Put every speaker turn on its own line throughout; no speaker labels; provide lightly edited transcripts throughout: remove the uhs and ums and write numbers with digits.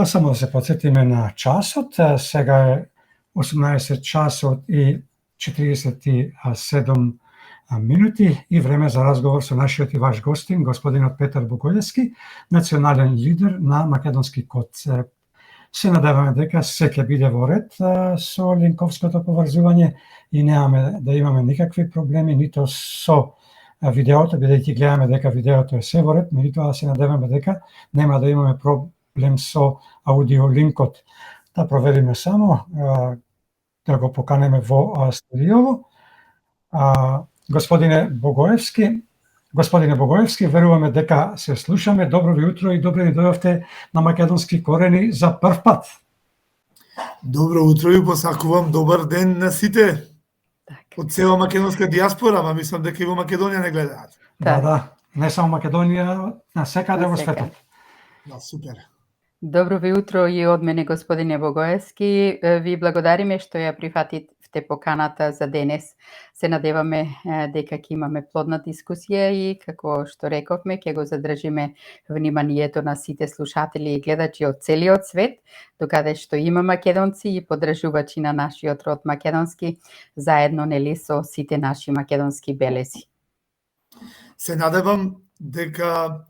Само да се подсетиме на часот. Сега е 18 часот и 47 минути и време за разговор со нашиот и ваш гостин, господинот Петар Богојевски, национален лидер на Македонски код. Се надеваме дека се ќе биде во ред со линковското поврзување и немаме да имаме никакви проблеми нито со видеото, бидејќи гледаме дека видеото е се во ред, меѓутоа се надеваме дека нема да имаме проблем со аудиолинкот. Да провериме само, да го поканеме во студиово. Господине Богоевски, веруваме дека се слушаме. Добро ви утро и добро ни дојдовте на Македонски корени за прв пат.
Добро утро и посакувам добар ден на сите. Од цела македонска диаспора, ма мислам дека и во Македонија не гледаат.
Да, не само Македонија, на секаде во светот.
Да, супер.
Добро ви утро и од мене, господине Богоевски. Ви благодариме што ја прифативте поканата за денес. Се надеваме дека ќе имаме плодна дискусија и, како што рековме, ќе го задржиме вниманието на сите слушатели и гледачи од целиот свет, докаде што има македонци и подржувачи на нашиот род македонски, заедно нели со сите наши македонски белези.
Се надевам дека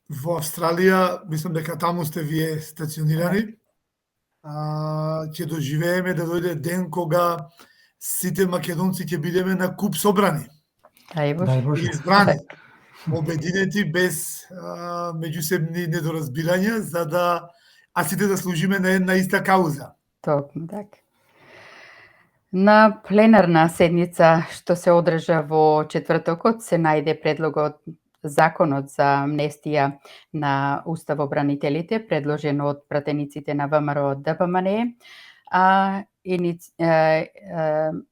во Австралија, мислам дека таму сте вие стационирани, ќе доживееме да дојде ден кога сите македонци ќе бидеме на куп собрани.
Дај Боже.
Избрани, обединети без меѓусебни недоразбирања, за да сите да служиме на една иста кауза.
Токму така. На пленарна седница што се одржа во четвртокот се најде предлогот Законот за амнестија на уставобранителите, предложен од пратениците на ВМРО ДПМНЕ,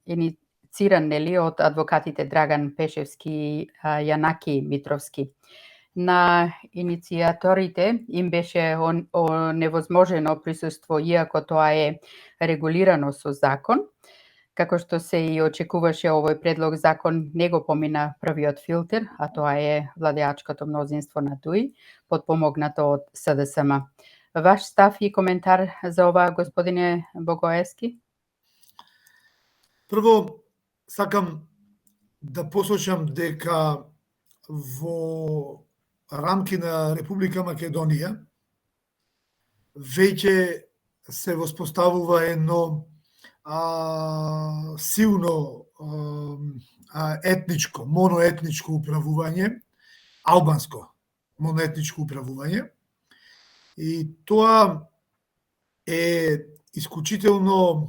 иницииран од адвокатите Драган Пешевски и Јанаки Митровски. На иницијаторите им беше невозможено присуство, иако тоа е регулирано со закон. Како што се и очекуваше, овој предлог закон не го помина првиот филтер, а тоа е владеачкото мнозинство на ДУИ, подпомогнато од СДСМ. Ваш став и коментар за ова, господине Богоевски?
Прво, сакам да посочам дека во рамки на Република Македонија веќе се воспоставува едно силно етничко, моноетничко управување, албанско моноетничко управување. И тоа е исклучително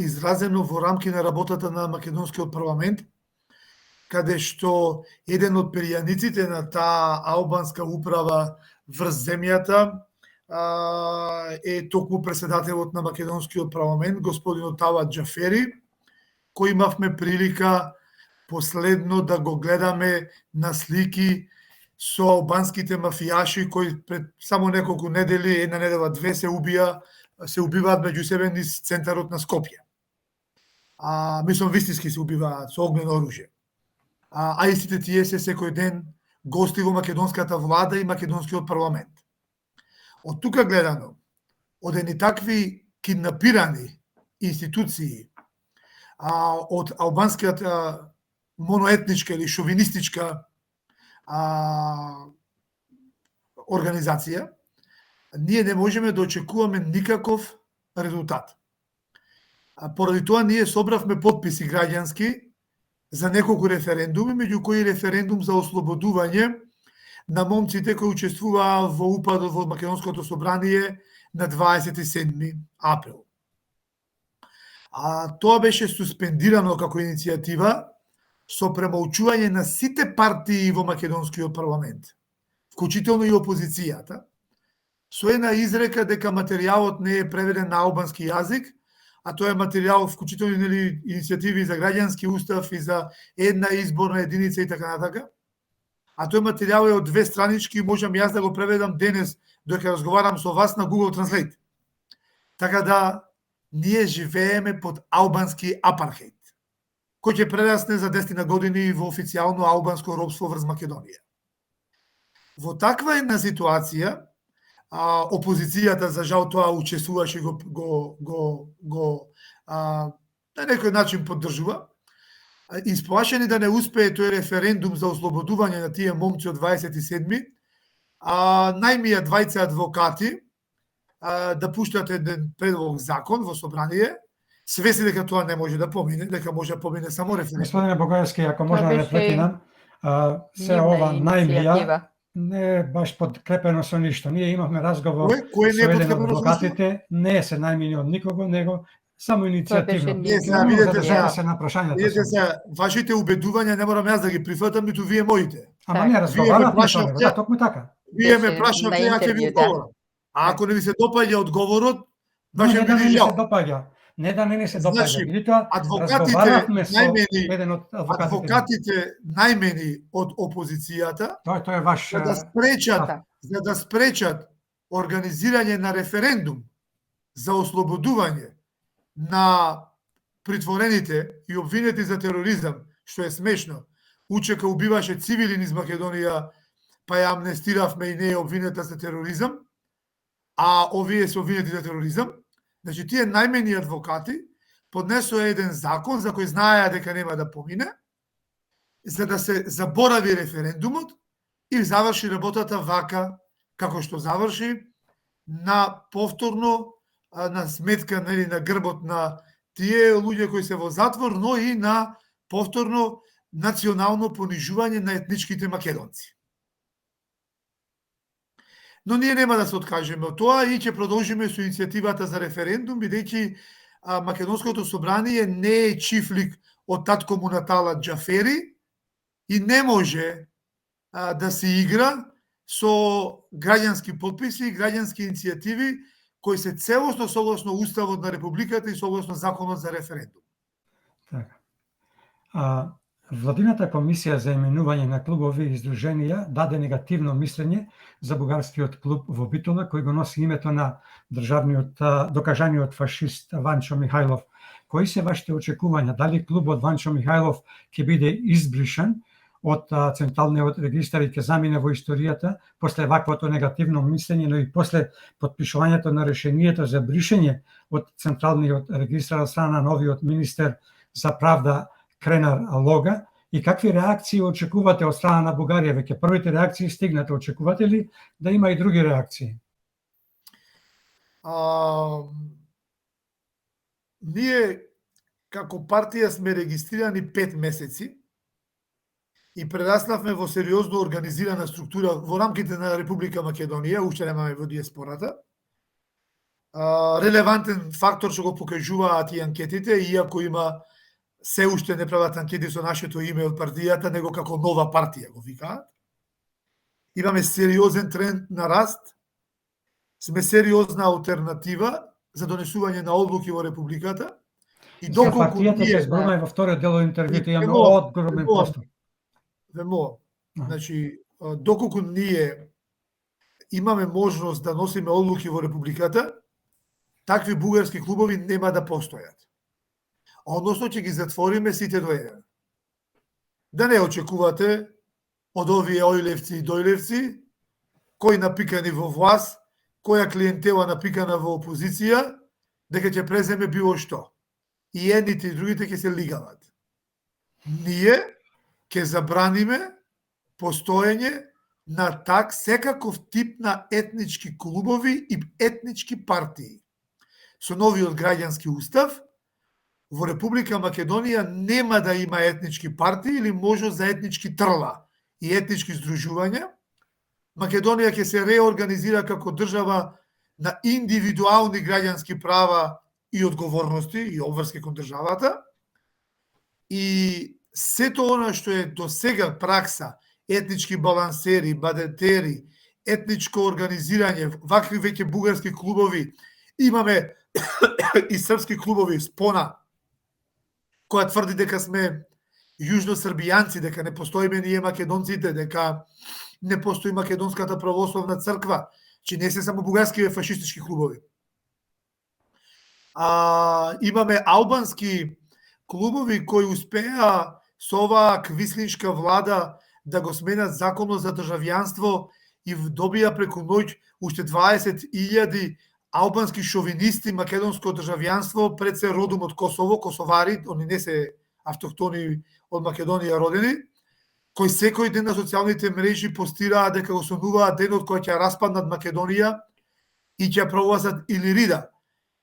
изразено во рамки на работата на македонскиот парламент, каде што еден од перијаниците на таа албанска управа врз земјата е токму председателот на македонскиот парламент, господинот Талат Џафери, кој имавме прилика последно да го гледаме на слики со албанските мафијаши кои пред само неколку недели, една недела, две се убиваат меѓу себе низ центарот на Скопје. Мислам вистински се убиваат со огнено оружје. Истите тие се секој ден гости во македонската влада и македонскиот парламент. Од тука гледано, од едни такви киднапирани институции, од албанската моноетничка или шовинистичка организација, ние не можеме да очекуваме никаков резултат. Поради тоа ние собравме подписи граѓански за неколку референдуми, меѓу кои референдум за ослободување на момците кои учествуваа во упадот во Македонското собрание на 27 април. Тоа беше суспендирано како иницијатива со премолчување на сите партии во македонскиот парламент, вклучително и опозицијата, со една изрека дека материјалот не е преведен на албански јазик, а тоа е материјал вклучително и иницијативи за граѓански устав и за една изборна единица и така натака. А тој материјал е од 2 странички и можам јас да го преведам денес додека разговарам со вас на Google Translate. Така да ние живееме под албански апархеид, кој ќе прерасне за 10 години во официјално албанско робство врз Македонија. Во таква една ситуација, опозицијата за жал тоа учествуваше на некој начин поддржува. Исплашени да не успее тој референдум за ослободување на тие момци од 27-ми, најмија двајца адвокати да пуштат еден предлог закон во собрание, свесни дека тоа не може да помине, дека може да помине само референдум.
Господине Богоевски, ако може да
беше
не прекинам, се
нивна
ова најмија
иницијатива.
не е баш подкрепено со ништо. Ние имавме разговор
Кој не е
со еден од
подкрепено со
адвокатите, не се најмини од никого, него само иницијативно.
беше
Не, сега
Имам
видете
задржете
сега,
се на прашањата.
видете
само.
се, вашите убедувања не морам јас да ги прифатам, ниту вие моите.
Ама
Так.
ние
Вие
разговаравме
ме
со него,
прашавте-
да, токму така.
Вие ме
Беше
прашавте,
на
ја ќе ви
интервју, да.
одговорам. А ако не ви се допаѓа одговорот,
Но
баш
не
ќе
да не
биде
ни се
жал.
допаѓа. Не да не ни се
Значи,
допаѓа. Меѓутоа,
адвокатите
разговаравме со
најмени-
еден од адвокатите.
Адвокатите најмени од опозицијата
Тој е ваш
за да спречат,
Да.
за да спречат организирање на референдум за ослободување на притворените и обвинети за тероризам, што е смешно. УЧК убиваше цивили низ Македонија, па ја амнестиравме и не е обвинета за тероризам, а овие се обвинети за тероризам. Значи, тие најмени адвокати поднесоа еден закон за кој знаеа дека нема да помине, за да се заборави референдумот и заврши работата вака како што заврши, на повторно на сметка на грбот на тие луѓе кои се во затвор, но и на повторно национално понижување на етничките македонци. Но ние нема да се откажеме од тоа и ќе продолжиме со иницијативата за референдум, бидејќи Македонското собрание не е чифлик од татко му Натала Џафери и не може да се игра со граѓански подписи и граѓански иницијативи кои се целосно согласно Уставот на Републиката и согласно Законот за референдум.
Така. Владината комисија за именување на клубови и издруженија даде негативно мислење за бугарскиот клуб во Битола, кој го носи името на докажаниот фашист Ванчо Михајлов. Кои се вашите очекувања? Дали клубот Ванчо Михајлов ќе биде избришан од Централниот регистар и ќе замине во историјата после ваквото негативно мислење, но и после потпишувањето на решението за бришење од Централниот регистар од страна на новиот министер за правда Кренар Лога, и какви реакции очекувате од страна на Бугарија? Веќе првите реакции стигнате, очекувате ли да има и други реакции?
Ние како партија сме регистрирани 5 месеци и прераснавме во сериозно организирана структура во рамките на Република Македонија, уште немаме во диаспората. Релевантен фактор што го покажуваат и анкетите, иако има се уште не прават анкети со нашето име од партијата, него како нова партија го викаат. Имаме сериозен тренд на раст, сме сериозна алтернатива за донесување на одлуки во Републиката. И доколку
партијата ќе
ние
зборува и во вториот дел од интервјуто, имаме
Вемо,
одгромен
вемо.
простор.
Вемо,
Аха.
значи, доколку ние имаме можност да носиме одлуки во Републиката, такви бугарски клубови нема да постојат. Односно, ќе ги затвориме сите до еден. Да не очекувате од овие ојлевци и дојлевци, кои напикани во власт, која клиентела напикана во опозиција, дека ќе преземе било што. И едните и другите ќе се лигават. Ние ќе забраниме постоење на секаков тип на етнички клубови и етнички партии. Со новиот граѓански устав, во Република Македонија нема да има етнички партии или можност за етнички трла и етнички здружувања. Македонија ќе се реорганизира како држава на индивидуални граѓански права и одговорности и обврски кон државата. И сето она што е до сега пракса, етнички балансери, бадетери, етничко организирање, вакви веќе бугарски клубови, имаме и српски клубови спона, која тврди дека сме јужносрбијанци, дека не постоиме ние македонците, дека не постои Македонската православна црква, че не се само бугарски фашистички клубови. Имаме албански клубови кои успеа со оваа квислиншка влада да го сменат законот за државјанство и добија преку ноќ уште 20.000 албански шовинисти македонско државјанство, пред се родом од Косово, косовари, они не се автохтони од Македонија родени, кои секој ден на социјалните мрежи постираат дека го сонуваат денот кој ќе распаднат Македонија и ќе прогласат Илирида.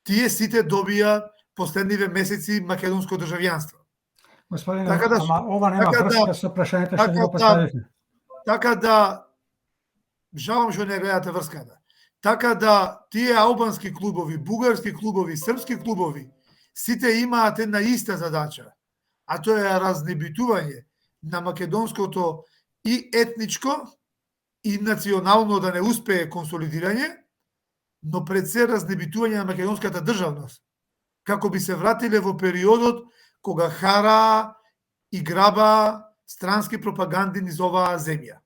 Тие сите добија последниве месеци македонско државјанство.
Господине,
Така да-
ама ова нема
така
врска
да-
со прашањето што
така
ви го
да-
поставивме.
Така да, жалам што не гледате врската. Така да, тие албански клубови, бугарски клубови, српски клубови, сите имаат една иста задача, а тоа е разнебитување на македонското и етничко и национално да не успее консолидирање, но пред се разнебитување на македонската државност, како би се вратиле во периодот кога хара и граба странски пропаганди низ оваа земја.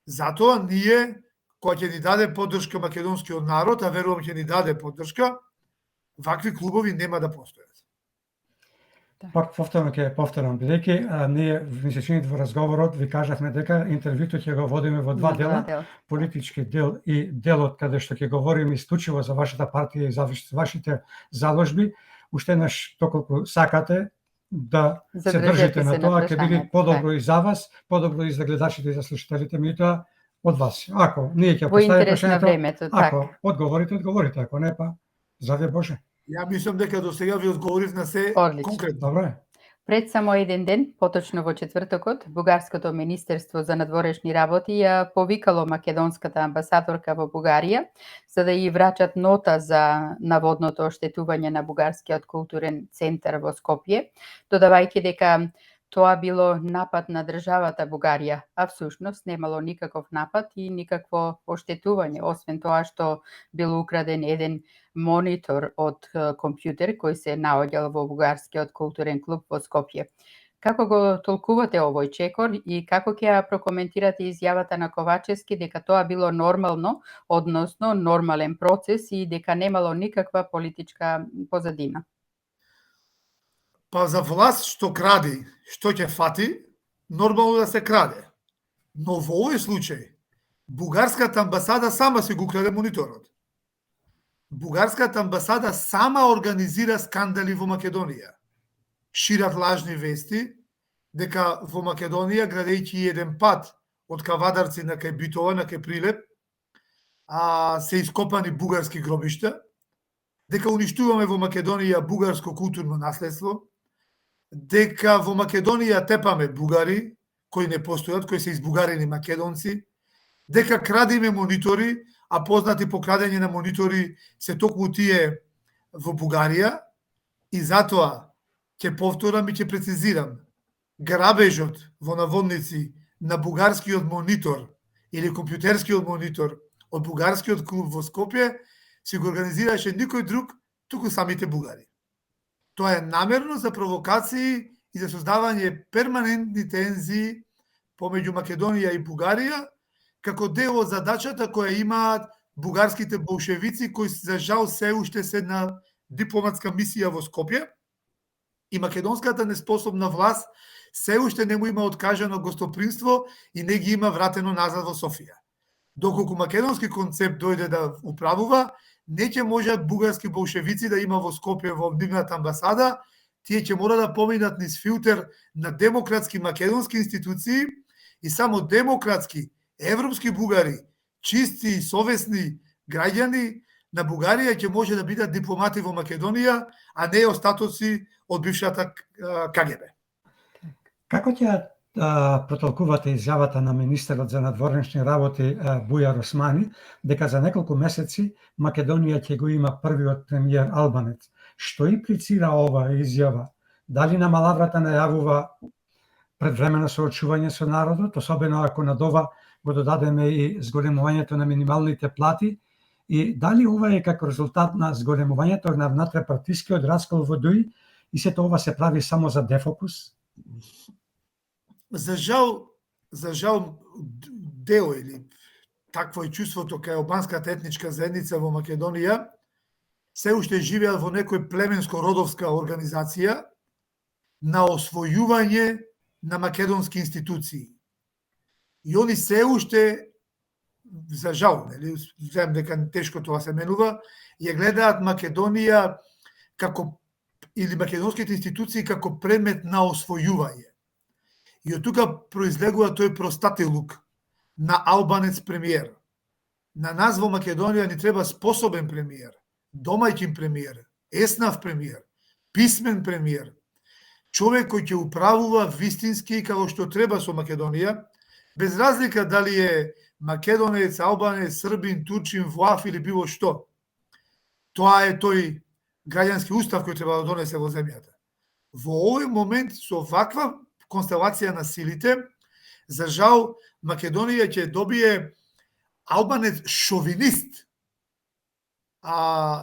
Затоа ние, која ќе ни даде поддршка македонскиот народ, а верувам ќе ни даде поддршка, вакви клубови нема да постојат.
Пак повторно ќе повторам, бидејќи ние ми се чини во разговорот ви кажавме дека интервјуто ќе го водиме во два дела, политички дел и делот каде што ќе говориме исклучиво за вашата партија и за вашите заложби. Уште еднаш, доколку сакате да се држите на тоа, ќе биде подобро и за вас, подобро и за гледачите и за слушателите, меѓутоа од вас. Ако ние ќе
во
поставиме
интерес на
прашањето,
времето,
ако одговорите, ако не па, заве Боже.
Ја мислам дека до сега ви одговорив на се
Одлично.
конкретно.
Добро е.
Пред само еден ден, поточно во четвртокот, Бугарското министерство за надворешни работи ја повикало македонската амбасадорка во Бугарија за да ја врачат нота за наводното оштетување на бугарскиот културен центар во Скопје, додавајќи дека тоа било напад на државата Бугарија, а всушност немало никаков напад и никакво оштетување, освен тоа што бил украден еден монитор од компјутер кој се наоѓал во Бугарскиот културен клуб во Скопје. Како го толкувате овој чекор и како ќе ја прокоментирате изјавата на Ковачевски дека тоа било нормално, односно нормален процес и дека немало никаква политичка позадина?
Па за власт што кради, што ќе фати, нормално да се краде. Но во овој случај, бугарската амбасада сама си го украде мониторот. Бугарската амбасада сама организира скандали во Македонија. Шират лажни вести дека во Македонија, градејќи еден пат од Кавадарци на кај Битова, на кај Прилеп, се ископани бугарски гробишта, дека уништуваме во Македонија бугарско културно наследство, дека во Македонија тепаме бугари, кои не постојат, кои се избугарени македонци, дека крадиме монитори, а познати по крадење на монитори се токму тие во Бугарија, и затоа ќе повторам и ќе прецизирам. Грабежот во наводници на бугарскиот монитор или компјутерскиот монитор од бугарскиот клуб во Скопје си го организираше никој друг, туку самите бугари. Тоа е намерно за провокации и за создавање перманентни тензии помеѓу Македонија и Бугарија, како дел од задачата која имаат бугарските болшевици, кои за жал се уште се на дипломатска мисија во Скопје, и македонската неспособна власт се уште не му има откажано гостопримство и не ги има вратено назад во Софија. Доколку македонски концепт дојде да управува, не ќе можат бугарски болшевици да има во Скопје во нивната амбасада, тие ќе мора да поминат низ филтер на демократски македонски институции и само демократски европски бугари, чисти и совесни граѓани на Бугарија ќе може да бидат дипломати во Македонија, а не остатоци од бившата КГБ.
Како ќе протолкувате изјавата на министерот за надворешни работи Бујар Османи дека за неколку месеци Македонија ќе го има првиот премиер албанец? Што имплицира оваа изјава? Дали намалаврата најавува предвремено соочување со народот, особено ако над ова го додадеме и зголемувањето на минималните плати, и дали ова е како резултат на зголемувањето на внатре-партискиот раскол во ДУИ и сето ова се прави само за дефокус?
За жал дел или такво е чувството кај албанската етничка заедница во Македонија, се уште живеат во некој племенско-родовска организација на освојување на македонски институции. И они се уште за жал, нели, знаем дека тешко тоа се менува, ја гледаат Македонија како или македонските институции како предмет на освојување. И од тука произлегува тој простатилук на албанец премиер. На нас во Македонија ни треба способен премиер, домаќин премиер, еснав премиер, писмен премиер, човек кој ќе управува вистински како што треба со Македонија, без разлика дали е македонец, албанец, србин, турчин, влав или било што. Тоа е тој граѓански устав кој треба да донесе во земјата. Во овој момент со ваква констелација на силите, за жал Македонија ќе добие албанец шовинист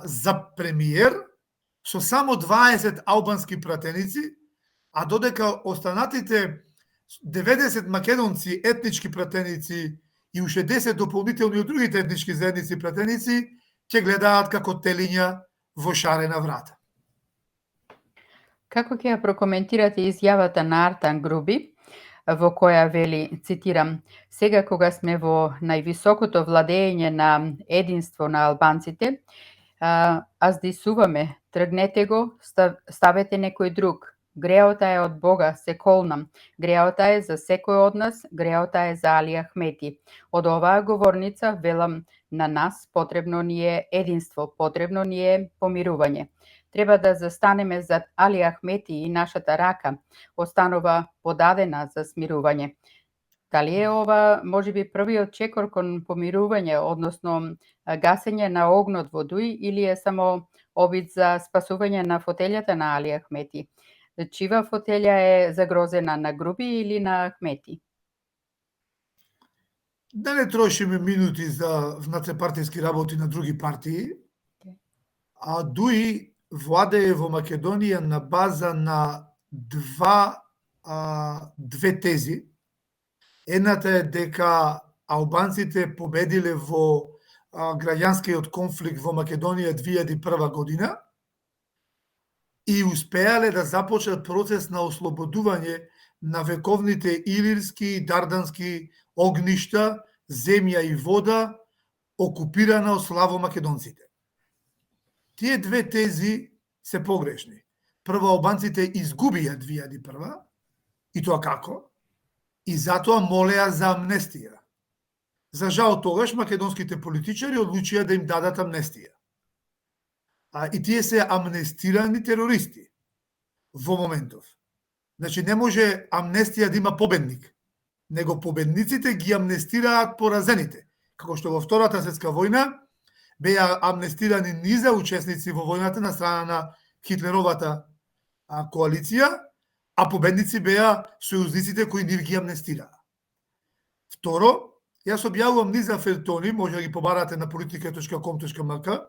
за премиер со само 20 албански пратеници, а додека останатите 90 македонци етнички пратеници и уште 10 дополнителни од другите етнички заедници пратеници ќе гледаат како телиња во шарена врата.
Како ќе ја прокоментирате изјавата на Артан Груби, во која вели, цитирам, сега кога сме во највисокото владење на единство на албанците, аздисуваме, тргнете го, ставете некој друг. Греота е од Бога, се колнам. Греота е за секој од нас, греота е за Али Ахмети. Од оваа говорница велам на нас потребно ни е единство, потребно ни е помирување. Треба да застанеме зад Али Ахмети и нашата рака останува подадена за смирување. Дали е ова можеби првиот чекор кон помирување, односно гасење на огнот во Дуј, или е само обид за спасување на фотелјата на Али Ахмети? Чива фотелја е загрозена, на Груби или на Ахмети?
Да не трошиме минути за внатрепартијски работи на други партии, а Дуј владее во Македонија на база на две тези. Едната е дека албанците победиле во граѓанскиот конфликт во Македонија 2001 година и успеале да започнат процес на ослободување на вековните илирски и дардански огништа, земја и вода, окупирана од славомакедонците. Тие две тези се погрешни. Прво, албанците изгубија 2001, и тоа како? И затоа молеа за амнестија. За жал тогаш македонските политичари одлучија да им дадат амнестија. И тие се амнестирани терористи во моментов. Значи не може амнестија да има победник, него победниците ги амнестираат поразените. Како што во Втората светска војна беа амнестирани низа учесници во војната на страна на Хитлеровата коалиција, а победници беа сојузниците кои нив ги амнестираа. Второ, јас објавувам низа фелтони, може да ги побарате на politika.com.mk,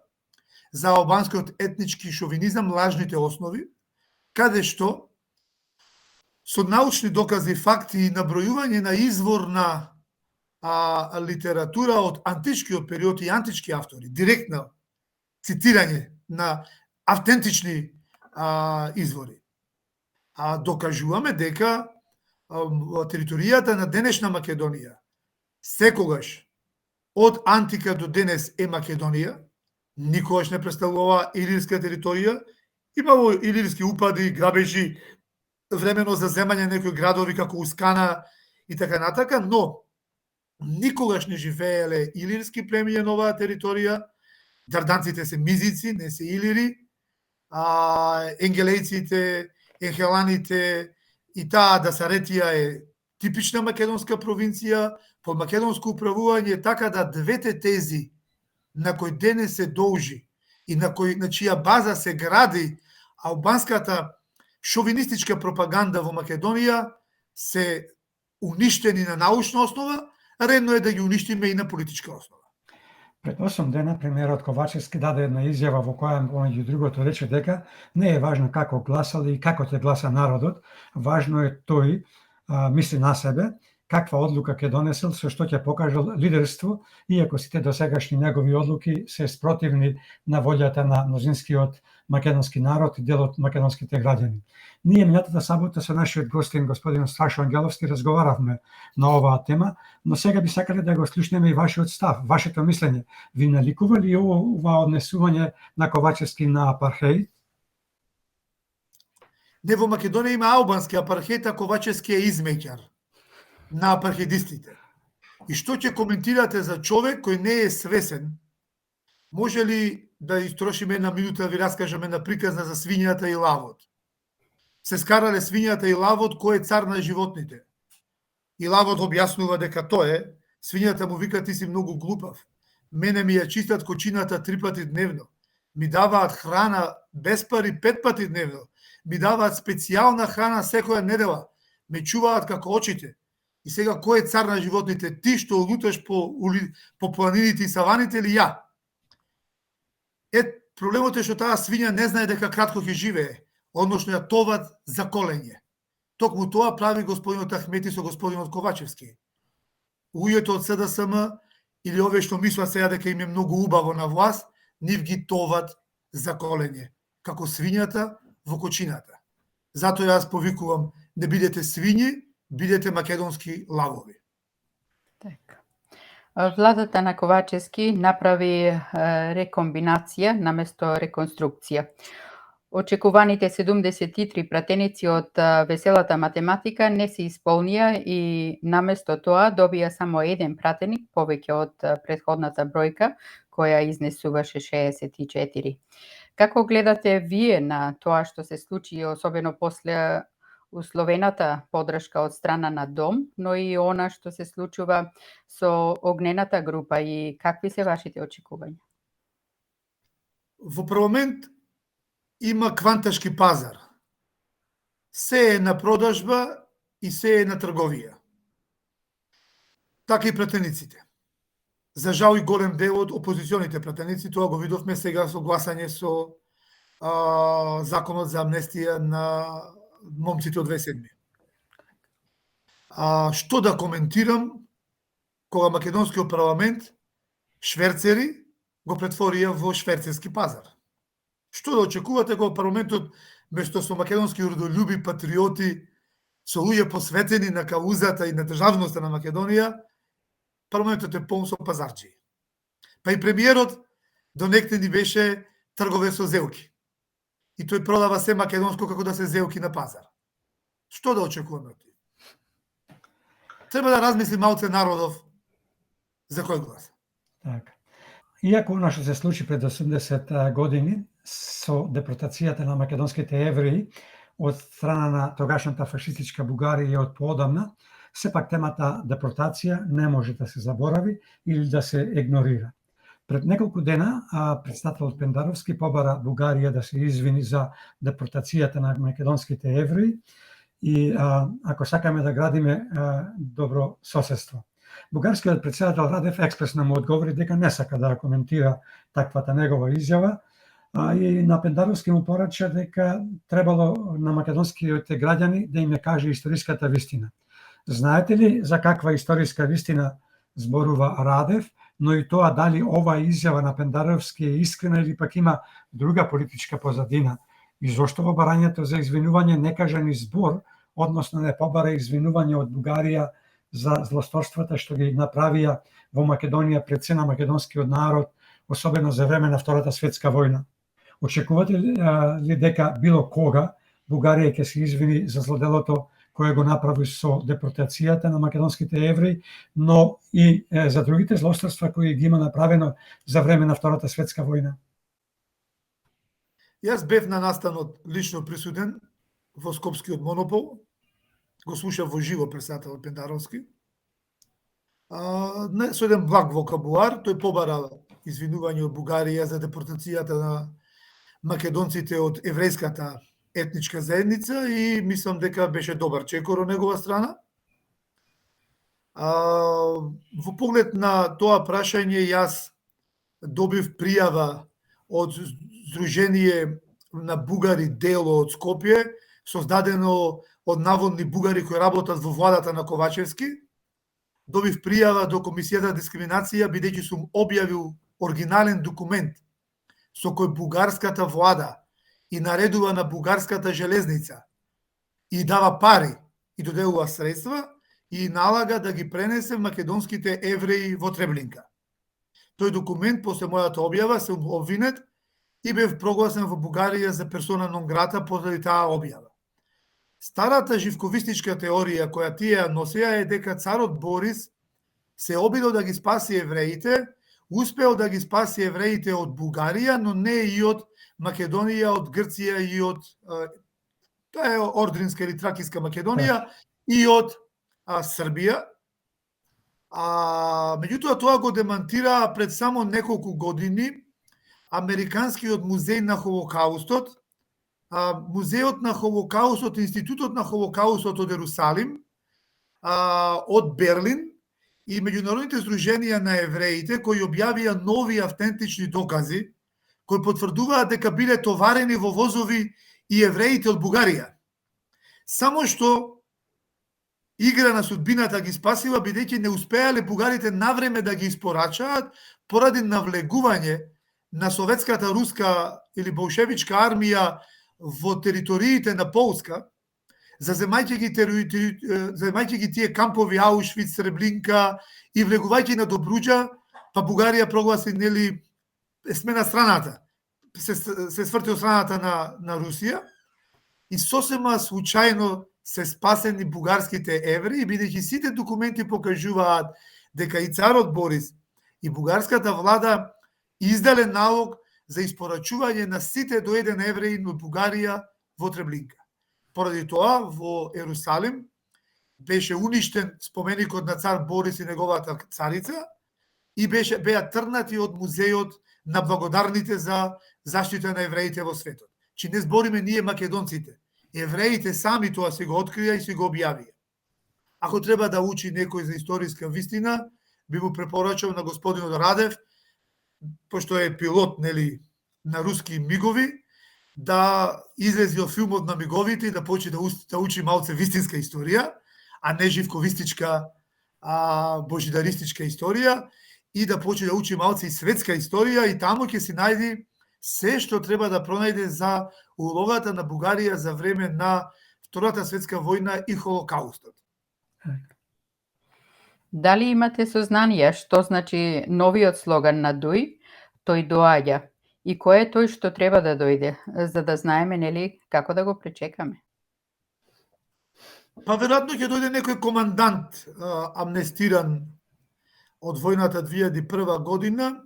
за албанскиот етнички шовинизам, лажните основи, каде што со научни докази, факти и набројување на изворна литература од античкиот период и антички автори, директно цитирање на автентични извори. Докажуваме дека територијата на денешна Македонија секогаш од антика до денес е Македонија, никогаш не представува илирска територија, имало илирски упади, грабежи, времено за земање некои градови како Ускана и така натака, но никогаш не живееле илирски племиња на оваа територија. Дарданците се мизици, не се илири, енгелејците, енхеланите и таа Дасаретија е типична македонска провинција, под македонско управување, така да двете тези на кој денес се должи и на чија база се гради албанската шовинистичка пропаганда во Македонија се уништени на научна основа, редно е да ги уништиме и на политичка основа.
Пред 8 дена премиерот Ковачевски даде една изјава во која меѓу другото рече дека не е важно како гласали и како ќе гласа народот, важно е тој мисли на себе каква одлука ќе донесел, со што ќе покажал лидерство, иако сите досегашни негови одлуки се спротивни на волјата на мнозинскиот македонски народ и дел од македонските граѓани. Ние минатата сабота со нашиот гостин господин Страшо Ангеловски разговаравме на оваа тема, но сега би сакале да го слушнеме и вашиот став, вашето мислење. Ви наликува ли ова однесување на Ковачевски на апархеид?
Не, во Македонија има албански апархеид, а Ковачевски е измеќар на апархедистите. И што ќе коментирате за човек кој не е свесен? Може ли да истрошиме една минута да ви раскажеме на приказна за свињата и лавот? Се скарале свињата и лавот, кој е цар на животните. И лавот објаснува дека тој е, свињата му вика ти си многу глупав. Мене ми ја чистат кочината 3 пати дневно. Ми даваат храна без пари 5 пати дневно. Ми даваат специјална храна секоја недела. Ме чуваат како очите. И сега кој е цар на животните? Ти што луташ по планините и саваните или ја? Проблемот е што таа свиња не знае дека кратко ќе живее, односно ја товат за колење. Токму тоа прави господинот Ахмети со господинот Ковачевски. Луѓето од СДСМ или овие што мислат сега дека им е многу убаво на власт, нив ги товат за колење, како свињата во кочината. Затоа јас повикувам, не бидете свињи, бидете македонски лавови.
Така. Владата на Ковачевски направи рекомбинација наместо реконструкција. Очекуваните 73 пратеници од веселата математика не се исполнија и наместо тоа добија само еден пратеник повеќе од претходната бројка, која изнесуваше 64. Како гледате вие на тоа што се случи, особено после условената подршка од страна на Дом, но и она што се случува со огнената група и какви се вашите очекувања?
Во парламент има кванташки пазар. Се е на продажба и се е на трговија. Така и пратениците. За жал и голем дел од опозиционите пратеници, тоа го видовме сега со гласање со законот за амнестија на момците од 27. Што да коментирам, кога македонскиот парламент шверцери го претворија во шверцерски пазар. Што да очекувате кога парламентот, место со македонски родолюби, патриоти, со луѓе посветени на каузата и на државноста на Македонија, парламентот е полн со пазарчи. Па и премиерот до некте ни беше тргове со зелки. И тој продава се македонско како да се зелки на пазар. Што да очекуваме од тие? Треба да размисли малце народов за кој глас.
Така. Иако она што се случи пред 80 години со депортацијата на македонските евреи од страна на тогашната фашистичка Бугарија и од поодамна, сепак темата депортација не може да се заборави или да се игнорира. Пред неколку дена председателот Пендаровски побара Бугарија да се извини за депортацијата на македонските евреи и ако сакаме да градиме добро соседство. Бугарскиот председател Радев експресно му одговори дека не сака да коментира таквата негова изјава, и на Пендаровски му порача дека требало на македонските граѓани да им ја каже историската вистина. Знаете ли за каква историска вистина зборува Радев, но и тоа дали оваа изјава на Пендаровски е искрена или пак има друга политичка позадина? И зошто во барањето за извинување не кажа ни збор, односно не побара извинување од Бугарија за злосторствата што ги направија во Македонија пред се на македонскиот народ, особено за време на Втората светска војна? Очекувате ли дека било кога Бугарија ќе се извини за злоделото кое го направи со депортацијата на македонските евреи, но и за другите злосторства кои ги има направено за време на Втората светска војна?
Јас бев на настанот лично присутен во Скопскиот монопол, го слушав во живо председателот Пендаровски. Со еден благ вокабулар, тој побара извинување од Бугарија за депортацијата на македонците од еврејската етничка заедница и мислам дека беше добар чекор од негова страна. Во поглед на тоа прашање јас добив пријава од Сдружение на бугари дело од Скопје, создадено од наводни бугари кои работат во владата на Ковачевски, добив пријава до Комисијата за дискриминација бидејќи сум објавил оригинален документ со кој бугарската влада и наредува на бугарската железница и дава пари и доделува средства и налага да ги пренесе македонските евреи во Треблинка. Тој документ после мојата објава се обвинет и бев прогласен во Бугарија за персона нон грата поради таа објава. Старата живковистичка теорија која тие ја носеа е дека царот Борис се обидел да ги спаси евреите, успеал да ги спаси евреите од Бугарија, но не и од Македонија, од Грција и од тоа е Ордринска или Тракиска Македонија и од Србија. Меѓутоа тоа го демантира пред само неколку години Американскиот музеј на Холокаустот, Музеот на Холокаустот, Институтот на Холокаустот од Ерусалим, од Берлин и меѓународните здруженија на евреите кои објавија нови автентични докази кои потврдуваат дека биле товарени во возови и евреите од Бугарија. Само што игра на судбината ги спасила бидејќи не успеале бугарите навреме да ги испорачаат поради навлегување на советската руска или болшевичка армија во териториите на Полска, земајќи ги тие кампови Аушвиц, Сребринка и влегувајќи на Добруџа, па Бугарија прогласи нели смена страната, се сврти од страната на Русија и сосема случајно се спасени бугарските евреи, бидејќи сите документи покажуваат дека и царот Борис и бугарската влада издале налог за испорачување на сите до еден евреи од Бугарија во Треблинка. Поради тоа, во Ерусалим беше уништен споменикот на цар Борис и неговата царица и беа трнати од музеот на благодарните за заштита на евреите во светот. Чи не збориме ние македонците. Евреите сами тоа си го открија и си го објавија. Ако треба да учи некој за историска вистина, би му препорачал на господинот Радев, пошто е пилот нели на руски мигови, да излези од филмот на миговите и да почне да учи малце вистинска историја, а не живковистичка, божидаристичка историја, и да почне да учи малце и светска историја и таму ќе си најди се што треба да пронајде за улогата на Бугарија за време на Втората светска војна и Холокаустот.
Дали имате сознание што значи новиот слоган на Дуј, тој доаѓа, и кој е тој што треба да дојде, за да знаеме нели како да го пречекаме?
Па веројатно ќе дојде некој командант амнестиран од војната 2001 година,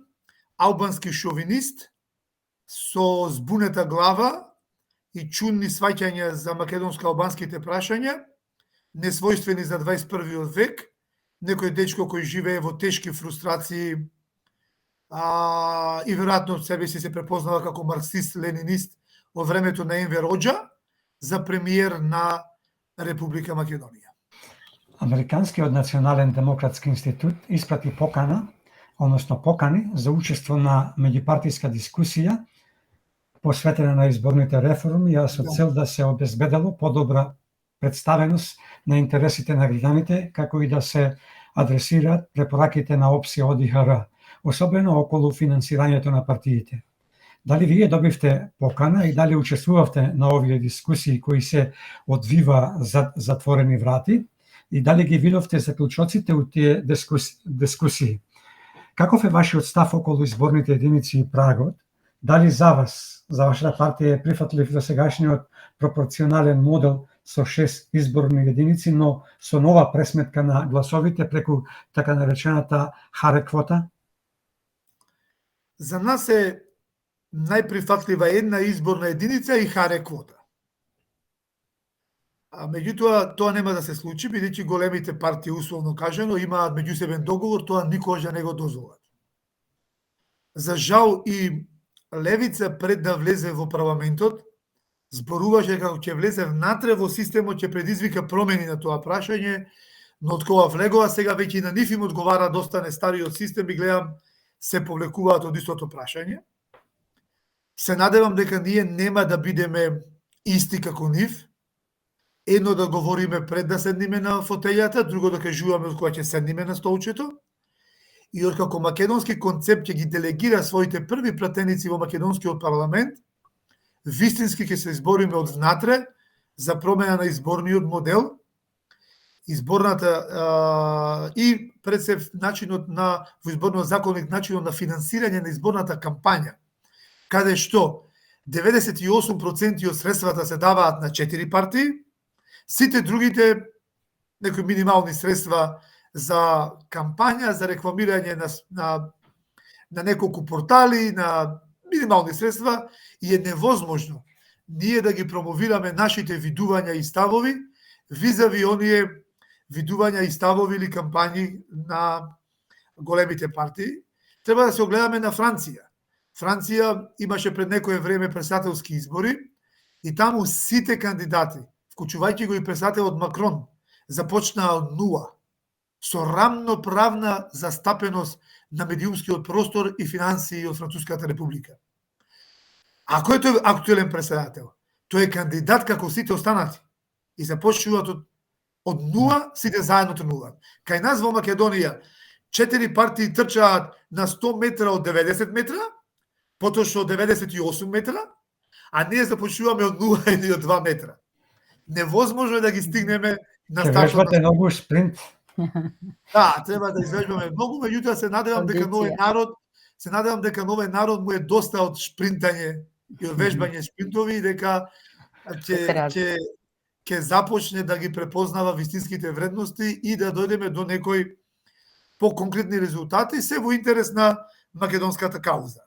албански шовинист со збунета глава и чудни сваќања за македонско-албанските прашања, несвојствени за 21. век, некој дечко кој живее во тешки фрустрации и веројатно себе си се препознава како марксист-ленинист во времето на Енвер Оџа за премиер на Република Македонија.
Американскиот национален демократски институт испрати покани за учество на меѓупартиска дискусија посветена на изборните реформи, а со цел да се обезбедело подобра представеност на интересите на граѓаните, како и да се адресираат препораките на ОПСИ ОДИХР, особено околу финансирањето на партиите. Дали вие добивте покана и дали учествувавте на овие дискусии кои се одвива за затворени врати и дали ги видовте заклучоците од тие дискусии? Каков е вашиот став околу изборните единици и прагот? Дали за вас, за вашата партија е прифатлив до сегашниот пропорционален модел со 6 изборни единици, но со нова пресметка на гласовите преку така наречената харе квота?
За нас е најприфатлива една изборна единица и харе квота. Меѓутоа, тоа нема да се случи, бидејќи големите партии, условно кажано, имаат меѓусебен договор, тоа никогаш не го дозволат. За жал и левица пред да влезе во парламентот, зборуваше како ќе влезе внатре во системот, ќе предизвика промени на тоа прашање, но од кога влегува сега веќе на нив им одговара да остане стариот систем и гледам се повлекуваат од истото прашање. Се надевам дека ние нема да бидеме исти како нив. едно да говориме пред да седниме на фотејата, друго да кажуваме кога ќе седниме на столчето. И откако македонски концепт ќе ги делегира своите први пратеници во македонскиот парламент, вистински ќе се избориме од внатре за промена на изборниот модел, изборната и пред се начинот на во изборниот законник начинот на финансирање на изборната кампања, каде што 98% од средствата се даваат на 4 партии, сите другите некои минимални средства за кампања, за рекламирање на неколку портали, на минимални средства, и е невозможно ние да ги промовираме нашите видувања и ставови визави оние видувања и ставови или кампањи на големите партии. Треба да се огледаме на Франција. Франција имаше пред некое време председателски избори и таму сите кандидати, вклучувајќи го и председателот Макрон, започнаа од нула, со рамноправна застапеност на медиумскиот простор и финансии од Француската република. А кој е тој актуелен председател? Тој е кандидат како сите останати. И започнуваат од нула, сите заедно тренуваат. Кај нас во Македонија 4 партии трчаат на 100 метра од 90 метра, потоа што од 98 метра, а ние започнуваме од 0 или од 2 метра. Невозможно е да ги стигнеме на стартот.
Вежбате многу спринт.
Да, треба да извежбаме многу, меѓутоа се надевам дека новиот народ му е доста од шпринтање и од вежбање шпринтови и дека ќе започне да ги препознава вистинските вредности и да дојдеме до некои по-конкретни резултати, се во интерес на македонската кауза.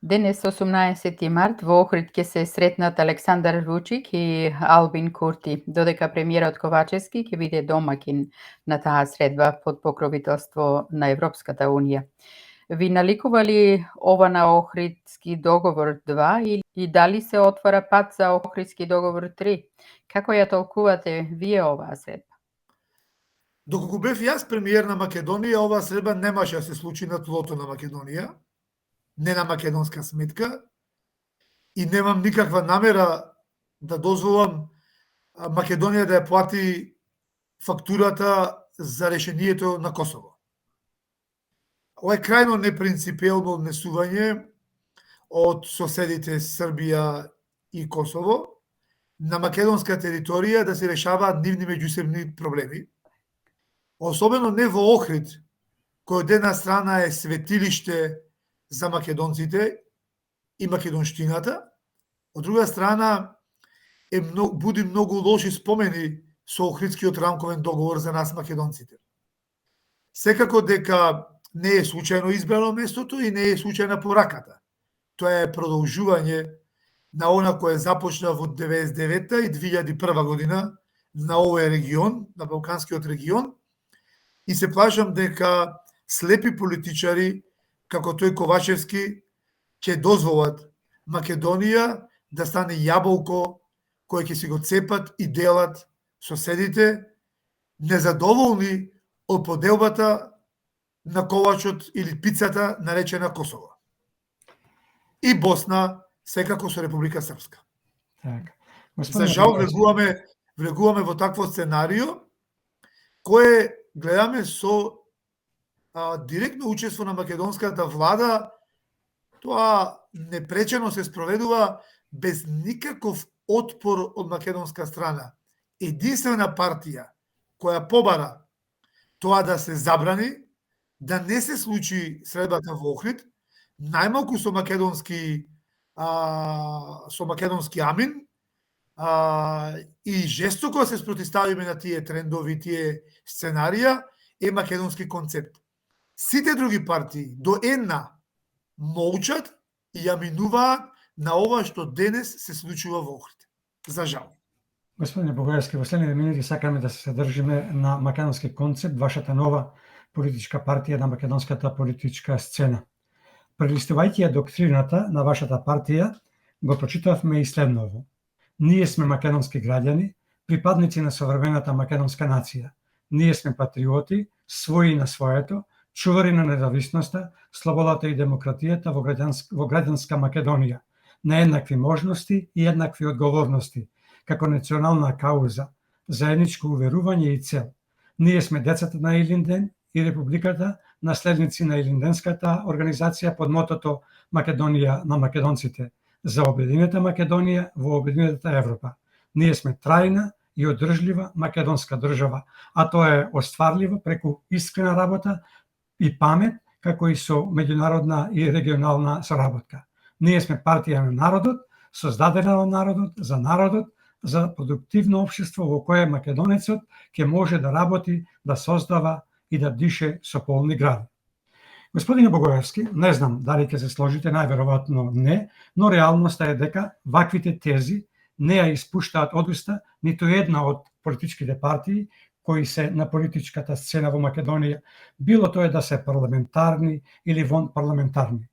Денес, 18 март, во Охрид ќе се сретнат Александар Вучик и Албин Курти, додека премиерот Ковачевски ќе биде домакин на таа средба под покровителство на Европската Унија. Ви наликували ова на Охридски договор 2 и дали се отвора пат за Охридски договор 3? Како ја толкувате вие оваа средба?
Доколку бев јас премиер на Македонија, оваа средба немаше да се случи на тлото на Македонија, не на македонска сметка, и немам никаква намера да дозволам Македонија да ја плати фактурата за решението на Косово. Ова е крајно непринципиелно однесување од соседите Србија и Косово на македонска територија да се решаваат нивни меѓусебни проблеми. Особено не во Охрид, кој од една страна е светилиште за македонците и македонштината, од друга страна буди многу лоши спомени со Охридскиот рамковен договор за нас македонците. Секако дека не е случајно избрано местото и не е случајна пораката. Тоа е продолжување на она кое започна во 1999 и 2001 година на овој регион, на Балканскиот регион, и се плашам дека слепи политичари како тој Ковачевски ќе дозволат Македонија да стане јаболко кој ќе си го цепат и делат соседите, незадоволни од поделбата на колачот или пицата наречена Косово. И Босна секако со Република Српска. За жал влегуваме во такво сценарио кое гледаме со директно учество на македонската влада. Тоа непречено се спроведува без никаков отпор од македонска страна. Единствена партија која побара тоа да се забрани, да не се случи средбата во Охрид, најмалку со македонски амин, и жестоко се спротивставиме на тие трендови, тие сценарија, е македонски концепт. Сите други партии до една молчат и ја минуваат на ова што денес се случува во Охрид. За жал.
Господине Богојевски, во следните минути сакаме да се задржиме на македонски концепт, вашата нова политичка партија на македонската политичка сцена. Прелистувајќи ја доктрината на вашата партија, го прочитавме и следново. Ние сме македонски граѓани, припадници на современата македонска нација. Ние сме патриоти, своји на своето, чувари на независноста, слободата и демократијата во граѓанска Македонија, на еднакви можности и еднакви одговорности, како национална кауза, заедничко уверување и цел. Ние сме децата на Илинден и Републиката, наследници на Илинденската организација под мотото Македонија на македонците, за обединета Македонија во обединетата Европа. Ние сме трајна и одржлива македонска држава, а тоа е остварливо преку искрена работа и памет, како и со меѓународна и регионална соработка. Ние сме партија на народот, создадена од народот, за продуктивно општество во кое македонецот ќе може да работи, да создава и да дише со полни гради. Господине Богоевски, не знам дали ќе се сложите, најверојатно не, но реалноста е дека ваквите тези не ја испуштаат од уста ниту една од политичките партии кои се на политичката сцена во Македонија, било тоа да се парламентарни или вон парламентарни.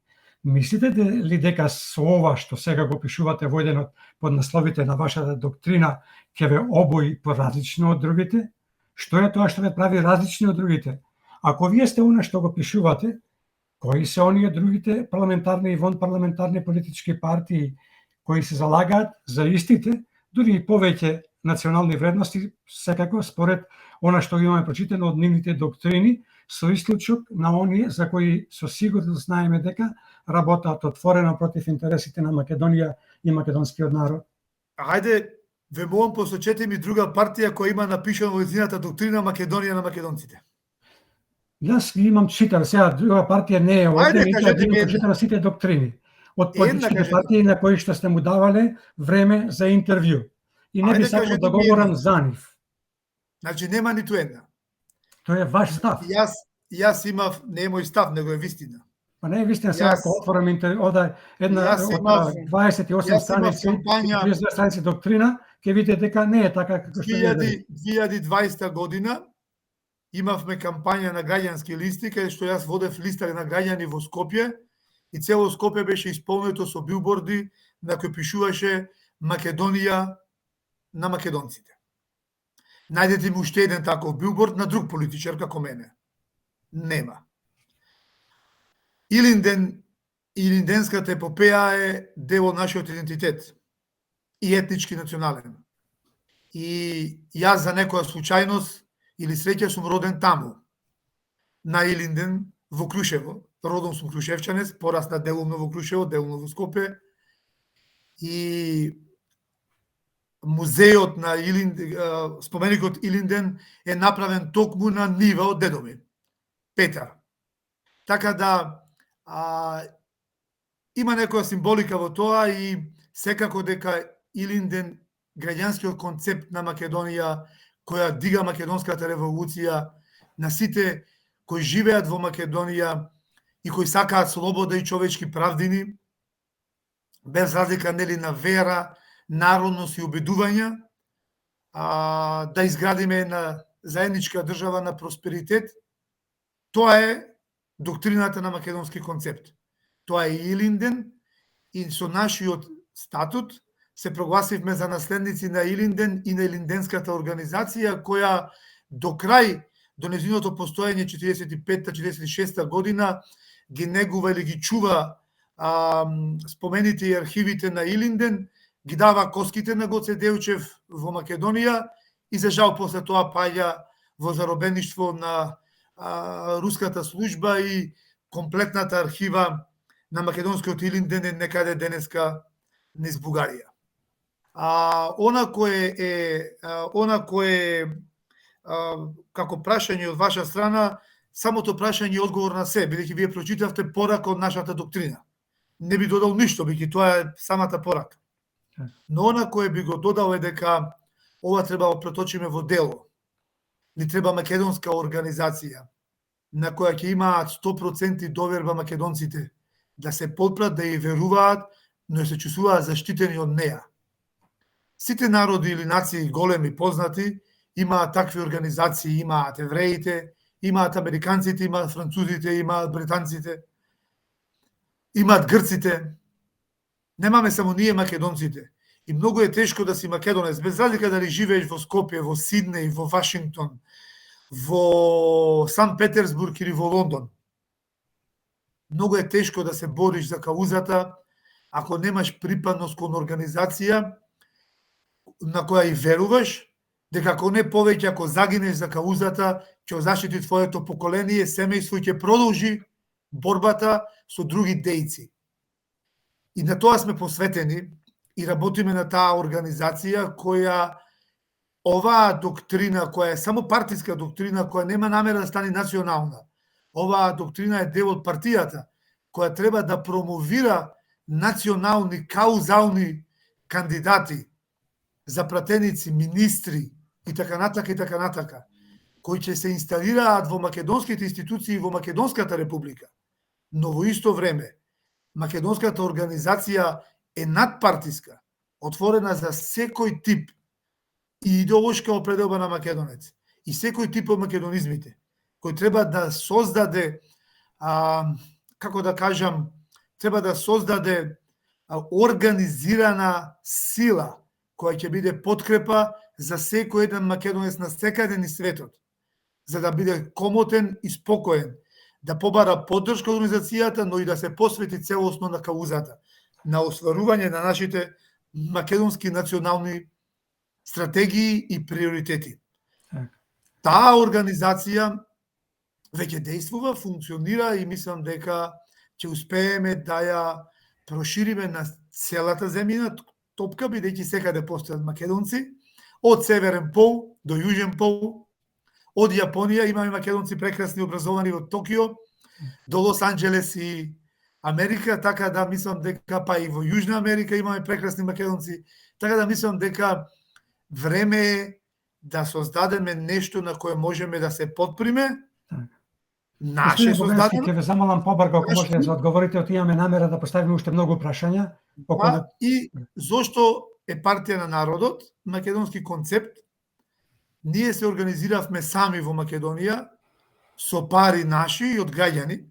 Мислите ли дека со ова што сега го пишувате во еден од поднасловите на вашата доктрина ќе ве обои поразлично од другите? Што е тоа што ве прави различни од другите? Ако вие сте она што го пишувате, кои се оние другите парламентарни и вон парламентарни политички партии кои се залагаат за истите, дури и повеќе национални вредности, секако според она што имаме прочитано од нивните доктрини, со исклучок на оние за кои со сигурност знаеме дека работат отворено против интересите на Македонија и македонскиот народ?
Ајде, ве молам, посочете ми друга партија која има напишано во нејзината доктрина Македонија на македонците.
Јас ги имам читан, сега друга партија не е овде,
Ајде,
ниту
кажете ми
ја
една.
читам сите доктрини од
Една
политичките
кажете.
партии на кои што сте му давале време за интервју. И не би
Ајде,
сакал
кажете
да
ми
говорам
една.
за нив.
Значи нема ниту една.
Тоа е ваш став.
Јас имав, не е мој став, него е вистина.
Па не е вистина, сега ако отворам ода една
Јас
од
имав-
28 страници,
кампања
32 страници доктрина, ќе видите дека не е така како што е.
2020 година имавме кампања на граѓански листи, каде што јас водев листа на граѓани во Скопје и цело Скопје беше исполнето со билборди на кои пишуваше Македонија на македонците. Најдете ми уште еден таков билборд на друг политичар како мене. Нема. Илинденската епопеја е дел од нашиот идентитет и етнички национален. И јас за некоја случајност или среќа сум роден таму, на Илинден, во Крушево. Родом сум крушевчанец, порасна делумно во Крушево, делумно во Скопје. И музејот на Илинден, споменикот Илинден е направен токму на нива од дедо ми, Петар. Така да има некоја символика во тоа и секако дека Илинден, граѓанскиот концепт на Македонија, која дига македонската револуција, на сите кои живеат во Македонија и кои сакаат слобода и човечки правдини, без разлика нели на вера, народност и убедувања, да изградиме една заедничка држава на просперитет. Тоа е доктрината на македонски концепт. Тоа е Илинден и со нашиот статут се прогласивме за наследници на Илинден и на Илинденската организација која до крај, до незиното постоење 45-46 година ги негува или ги чува спомените и архивите на Илинден, ги дава коските на Гоце Делчев во Македонија и за жал после тоа паѓа во заробеништво на руската служба и комплетната архива на македонскиот Илинден е некаде денеска низ Бугарија. Она кое како прашање од ваша страна, самото прашање е одговор на се, бидејќи вие прочитавте порака од нашата доктрина. Не би додал ништо, бидејќи тоа е самата порака. Но она кое би го додал е дека ова треба да преточиме во дело. Ни треба македонска организација на која ќе имаат 100% доверба македонците да се подпрат, да ја веруваат, но се чувствуваат заштитени од неа. Сите народи или нации големи познати имаат такви организации, имаат евреите, имаат американците, имаат французите, имаат британците, имаат грците. Немаме само ние македонците. И многу е тешко да си македонец, без разлика дали живееш во Скопје, во Сиднеј, во Вашингтон, во Сан Петерсбург или во Лондон. Многу е тешко да се бориш за каузата ако немаш припадност кон организација на која и веруваш, дека ако не повеќе, ако загинеш за каузата, ќе заштити твоето поколение, семејство и ќе продолжи борбата со други дејци. И на тоа сме посветени и работиме на таа организација која оваа доктрина, која е само партиска доктрина, која нема намера да стане национална, оваа доктрина е дел од партијата, која треба да промовира национални, каузални кандидати за пратеници, министри и така натака, кои ќе се инсталираат во македонските институции во Македонската република. Но во исто време, македонската организација е надпартиска, отворена за секој тип и идеолошка определба на македонец и секој тип од македонизмите, кој треба да создаде, како да кажам, треба да создаде организирана сила која ќе биде подкрепа за секој еден македонец на секаде низ светот, за да биде комотен и спокоен, да побара поддршка од организацијата, но и да се посвети целосно на каузата, на остварување на нашите македонски национални стратегии и приоритети. Таа организација веќе действува, функционира и мислам дека ќе успееме да ја прошириме на целата земјина топка, бидејќи секаде постојат македонци, од Северен пол до Јужен пол, од Јапонија имаме македонци прекрасни образовани од Токио до Лос Анџелес и Америка, така да мислам дека па и во Јужна Америка имаме прекрасни македонци, така да мислам дека време е да создадеме нешто на кое можеме да се подприме. Наше создадено.
Ќе ве замолам побрзо ако можете да одговорите, од имаме намера да поставиме уште многу прашања.
И зошто е партија на народот, македонски концепт. Ние се организиравме сами во Македонија со пари наши и од граѓани.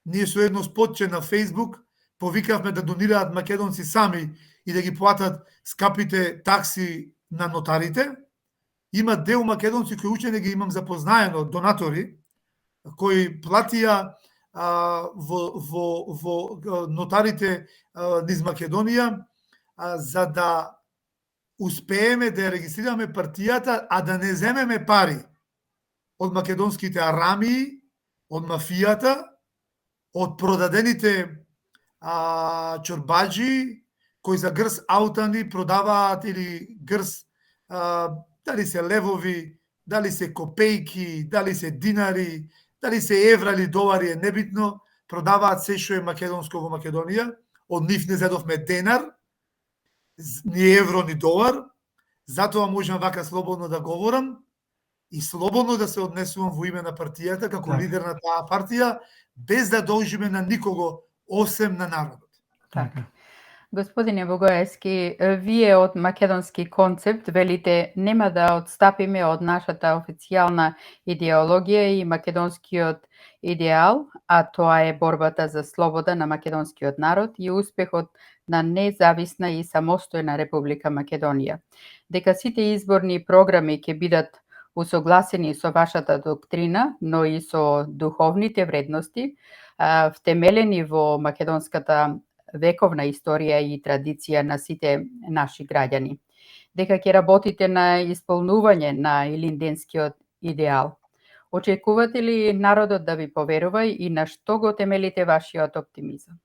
Ние со едно спотче на Facebook повикавме да донираат македонци сами и да ги платат скапите такси на нотарите. Има дел македонци кои учене ги имам запознаено, донатори, кои платија во нотарите низ Македонија за да успееме да ја регистрираме партијата, а да не земеме пари од македонските арамии, од мафијата, од продадените чорбаджи, кои за грс аутани продаваат или грс, дали се левови, дали се копејки, дали се динари, дали се евра или долари, е небитно, продаваат се што е македонско во Македонија, од нив не зедовме денар, ни евро, ни долар, затоа можам вака слободно да говорам и слободно да се однесувам во име на партијата, како лидер на таа партија, без да должиме на никого, осем на народот.
Така. Господине Богоевски, вие од македонски концепт велите нема да одстапиме од нашата официјална идеологија и македонскиот идеал, а тоа е борбата за слобода на македонскиот народ и успехот на независна и самостојна Република Македонија. Дека сите изборни програми ќе бидат усогласени со вашата доктрина, но и со духовните вредности, втемелени во македонската вековна историја и традиција на сите наши граѓани. Дека ќе работите на исполнување на илинденскиот идеал. Очекувате ли народот да ви поверува и на што го темелите вашиот оптимизам?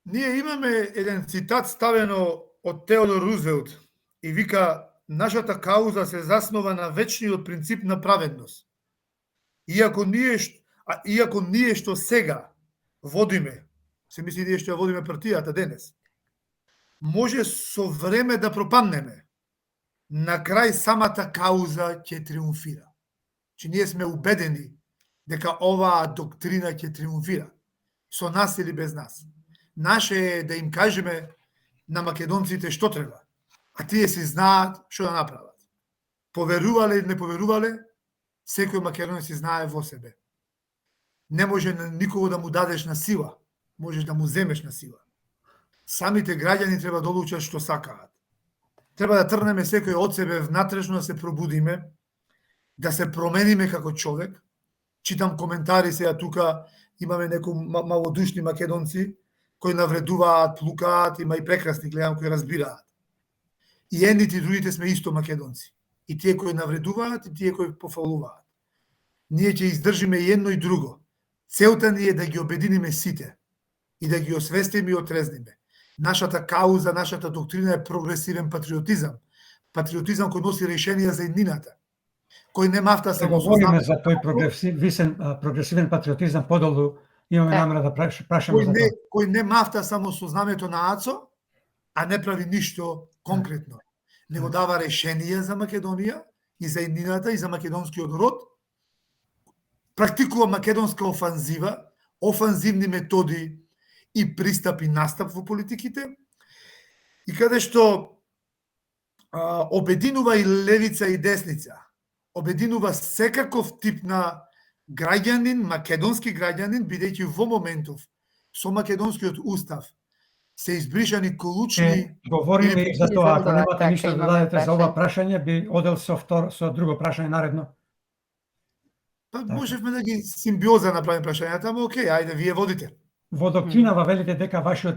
Ние имаме еден цитат ставено од Теодор Рузвелт и вика: нашата кауза се заснова на вечниот принцип на праведност. Иако ние што сега водиме, се мисли ние што водиме партијата денес, може со време да пропаднеме, на крај самата кауза ќе триумфира. Че ние сме убедени дека оваа доктрина ќе триумфира, со нас или без нас. Наше е да им кажеме на македонците што треба, а тие си знаат што да направат. Поверувале или не поверувале, секој македонец си знае во себе. Не може на никого да му дадеш на сила, можеш да му земеш на сила. Самите граѓани треба да одлучат што сакаат. Треба да трнеме секој од себе внатрешно, да се пробудиме, да се промениме како човек. Читам коментари сега тука, имаме некои малодушни македонци кои навредуваат, плукаат, има и прекрасни, гледам, кои разбираат. И едните и другите сме исто македонци. И тие кои навредуваат, и тие кои пофалуваат. Ние ќе издржиме и едно и друго. Целта ни е да ги обединиме сите и да ги освестиме и отрезниме. Нашата кауза, нашата доктрина е прогресивен патриотизам. Патриотизам кој носи решенија за еднината. Кој не мафта
Се
само со
говориме
знамето,
за тој прогресивен патриотизам подолу, имаме намера да прашаме за тоа.
кој не мафта само со знамето на АЦО, а не прави ништо конкретно. Него дава решенија за Македонија и за еднината и за македонскиот род, практикува македонска офанзива, офанзивни методи и пристап и настап во политиките, и каде што обединува и левица и десница, обединува секаков тип на граѓанин, македонски граѓанин, бидејќи во моментов со македонскиот устав се избришани клучни.
Говориме и за тоа, ако немате
така,
ништо да
имаме
дадете за ова
прашање.
прашање, би одел со друго прашање наредно.
Па можевме да ги симбиоза направиме прашањата, ама окей, ајде, вие водите.
Во доктринава велите дека вашиот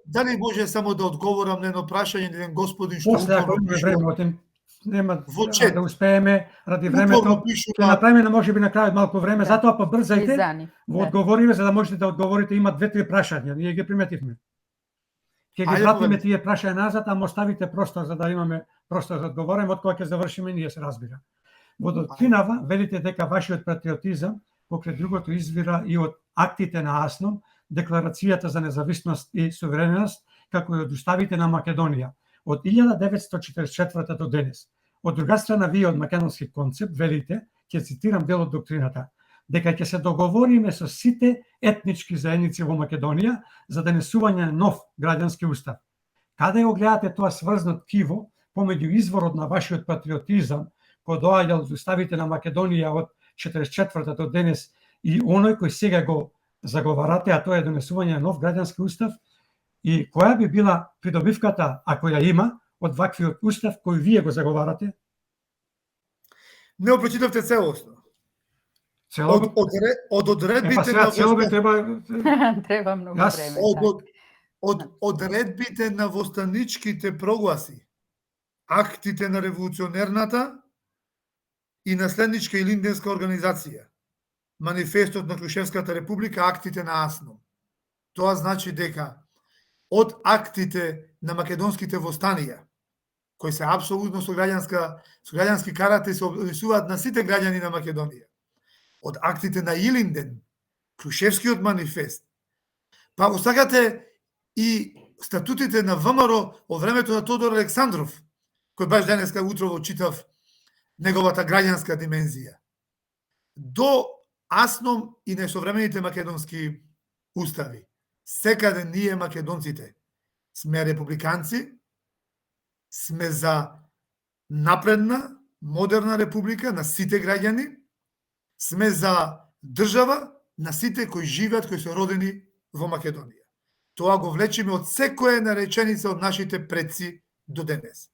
Дали може само да одговорам на едно прашање на еден господин што
после ако
упорно
имаме
пишува?
време, отим нема
Во чет.
да успееме ради
Упорно
времето. Ќе
пишува.
направиме можеби на крајот малку време,
Да.
затоа побрзајте
Изани.
во одговориве за да можете да одговорите. Има 2-3 прашања, ние ги приметивме. Ќе ги
Ајде,
вратиме
поведете.
тие прашања назад, ама оставите простор за да имаме простор за одговориме, од кога ќе завршиме ние се разбира. Во доктринава велите дека вашиот патриотизам покрај другото извира и од актите на АСНОМ, Декларацијата за независност и сувереност, како и од уставите на Македонија од 1944 до денес. Од друга страна, вие од македонски концепт велите, ќе цитирам дел од доктрината, дека ќе се договориме со сите етнички заедници во Македонија за донесување на нов граѓански устав. Каде го гледате тоа сврзнат ткиво помеѓу изворот на вашиот патриотизам, кој доаѓа од уставите на Македонија од 44 до денес и оној кој сега го заговарате, а тоа е донесување на нов граѓански устав, и која би била придобивката, ако ја има, од ваквиот устав кој вие го заговарате?
Не прочитавте целосно.
Цело
Од
па
одредбите
сега
на
цело би треба
Треба многу
Јас-
време.
од одредбите на востаничките прогласи, актите на револуционерната и наследничка и линденска организација, манифестот на Клучевската република, актите на АСНО. Тоа значи дека од актите на македонските востанија, кои се апсолутно со граѓански карактер се однесуваат на сите граѓани на Македонија, од актите на Илинден, Клучевскиот манифест, па ако сакате и статутите на ВМРО од времето на Тодор Александров, кој баш денеска утрово читав неговата граѓанска димензија, до АСНОМ и несовремените македонски устави. Секаде ние македонците сме републиканци, сме за напредна, модерна република на сите граѓани, сме за држава на сите кои живеат, кои се родени во Македонија. Тоа го влечиме од секоја една реченица од нашите предци до денес.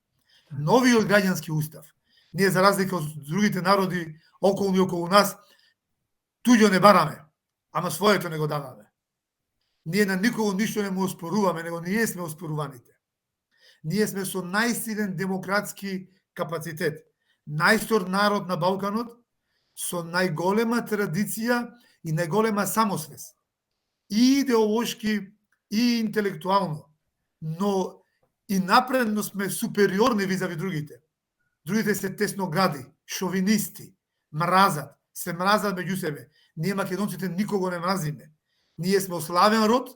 Новиот граѓански устав, ние за разлика од другите народи околу нас, туѓо не бараме, ама своето не го даваме. Ние на никого ништо не му оспоруваме, него ние сме оспоруваните. Ние сме со најсилен демократски капацитет, најстор народ на Балканот, со најголема традиција и најголема самосвест. И идеолошки, и интелектуално, но и напредно сме супериорни визави другите. Другите се тесногради, шовинисти, мразат, се мразат меѓу себе. Ние македонците никого не мразиме. Ние сме славен род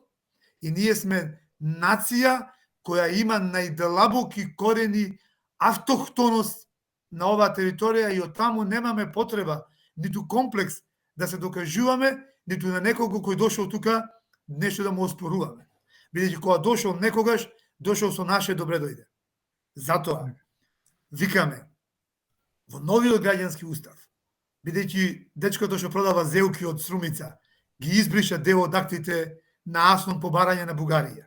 и ние сме нација која има најдлабоки корени автохтоност на оваа територија и од таму немаме потреба, ниту комплекс да се докажуваме, ниту на некого кој дошол тука нешто да му оспоруваме. Бидејќи кога дошол некогаш, дошол со наше добре дојде. Затоа, викаме, во новиот граѓански устав, бидејќи дечкото што продава зелки од Струмица, ги избриша дел од актите на АСНОМ по барање на Бугарија.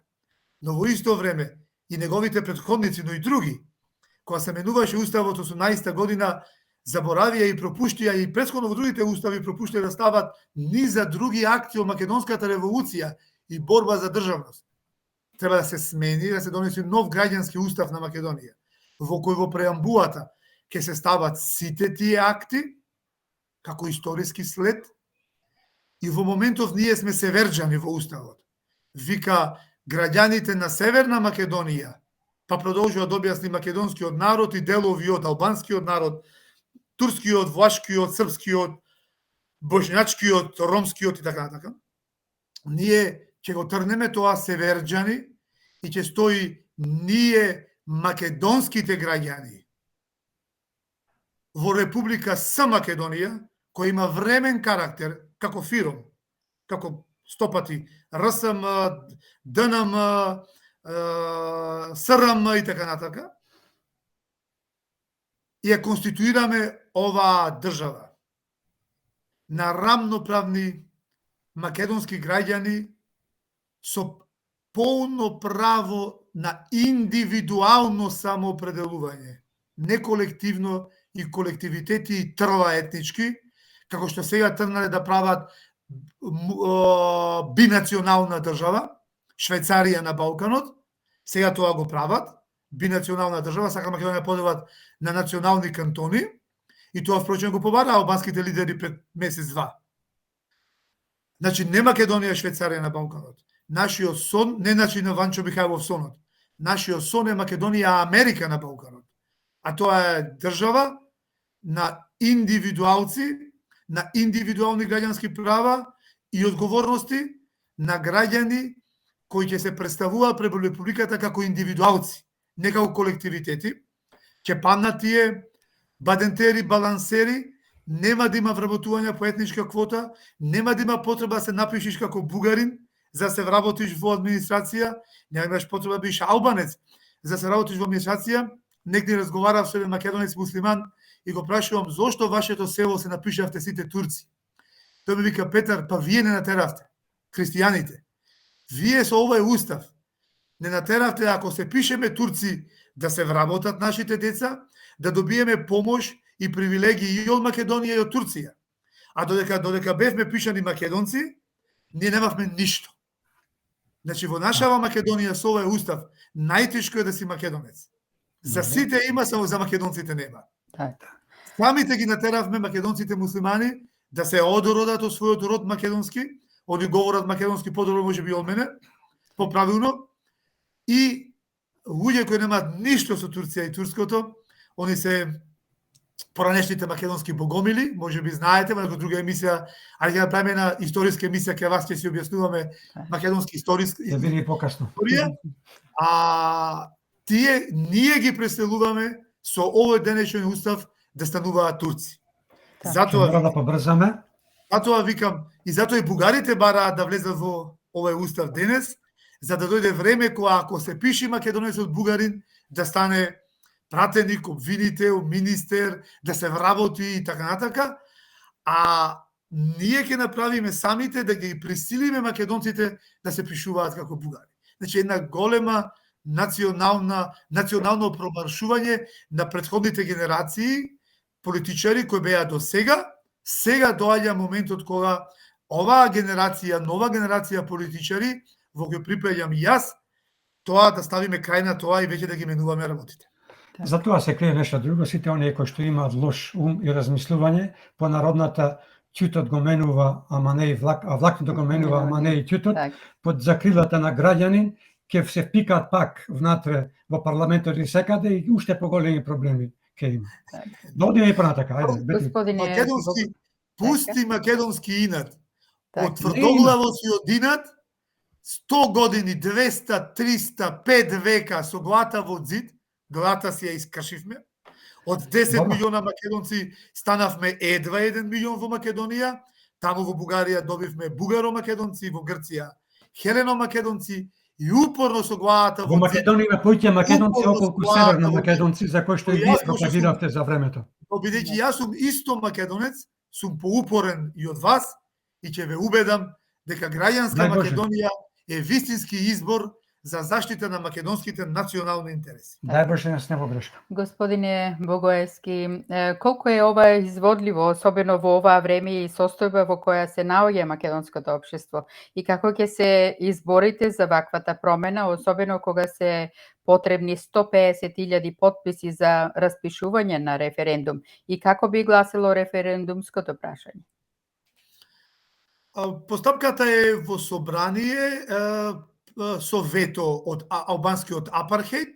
Но во исто време и неговите претходници, но и други, кога се менуваше уставот 18 година, заборавија и пропуштија и претходно во другите устави пропуштија да стават низа други акти од македонската револуција и борба за државност. Треба да се смени, да се донесе нов граѓански устав на Македонија, во кој во преамбулата ќе се стават сите тие акти, како историски след, и во моментов ние сме северџани во уставот. Вика, граѓаните на Северна Македонија, па продолжува да објасни македонскиот народ и делови од албанскиот народ, турскиот, влашкиот, српскиот, бошњачкиот, ромскиот и така натака. Ние ќе го трнеме тоа северџани и ќе стои ние македонските граѓани во Република С Македонија, која има времен карактер, како ФИРОМ, како стопати РСМ, ДНМ, СРМ и така натака, и ја конституираме оваа држава на рамноправни македонски граѓани со полно право на индивидуално самоопределување, не колективно и колективитети и трла етнички, како што сега тргнале да прават бинационална држава, Швајцарија на Балканот, сега тоа го прават, бинационална држава, сака Македонија поделат на национални кантони, и тоа впрочем го побараа албанските лидери пред месец-два. Значи, не Македонија е Швајцарија на Балканот. Нашиот сон, не значи на Ванчо Михајлов сонот, нашиот сон е Македонија Америка на Балканот. А тоа е држава на индивидуалци, на индивидуални граѓански права и одговорности на граѓани кои ќе се представуваат пред Републиката како индивидуалци, не како колективитети. Ќе паднат тие бадентери, балансери, нема да има вработување по етничка квота, нема да има потреба да се напишиш како бугарин, за да се вработиш во администрација, нема имаш потреба да бидеш албанец, за да се работиш во администрација. Некој разговарав со еден македонец муслиман и го прашувам зошто вашето село се напишавте сите турци. Тој ми вика, Петар, па вие не натеравте, христијаните. Вие со овој устав не натеравте, ако се пишеме турци, да се вработат нашите деца, да добиеме помош и привилегии и од Македонија и од Турција. А додека бевме пишани македонци, ние немавме ништо. Значи, во нашава Македонија со овој устав, најтешко е да си македонец. За сите има, само за македонците нема. Самите ги натеравме македонците муслимани да се одродат од својот род македонски, они говорат македонски подобро можеби од мене, поправилно, и луѓе кои немаат ништо со Турција и турското, они се поранешните македонски богомили, можеби знаете, во некоја друга емисија, али ќе направиме една историска емисија кај вас, ќе си објаснуваме македонски историски
види покасно.
А тие ние ги преселуваме со овој денешен устав да стануваат турци.
Затоа да побрзаме.
Затоа викам, и затоа и бугарите бараат да влезат во овој устав денес, за да дојде време кога ако се пише македонец од бугарин, да стане пратеник, обвинител, министер, да се вработи и така натака, а ние ќе направиме самите да ги присилиме македонците да се пишуваат како бугари. Значи една голема национално промаршување на претходните генерации политичари кои беа до сега. Сега доаѓа моментот кога оваа генерација, нова генерација политичари, во кој припаѓам јас, тоа да ставиме крај на тоа и веќе да ги менуваме работите.
Затоа се крие нешто друго, сите оние кои што имаат лош ум и размислување, по народната ќутот го менува, ама не и влак, а влакното го менува, ама не и ќутот, под закрилата на граѓанин, ќе се впикаат пак внатре во парламентот и секаде и уште поголеми проблеми ќе има. Да одиме и понатака, ајде.
Македонски, пусти македонски инат. Од тврдоглавост и од инат, 100 години, 200, 300, 5 века со глата во зид, глата си ја искршивме. Од 10 милиона македонци станавме едва 1 милион во Македонија, таму во Бугарија добивме бугаро-македонци, во Грција хелено-македонци, и упорно со главата
во Македонија има поќе македонци околку северно македонци за кои што и вие пропагиравте за времето.
Бидејќи јас сум исто македонец, сум поупорен и од вас и ќе ве убедам дека граѓанска Македонија е вистински избор за заштита на македонските национални интереси.
Дај Боже нас не во грешка.
Господине Богоевски, колку е ова изводливо, особено во оваа време и состојба во која се наоѓа македонското општество, и како ќе се изборите за ваквата промена, особено кога се потребни 150.000 потписи за распишување на референдум, и како би гласило референдумското прашање?
Постапката е во собрание со вето од албанскиот апархејд.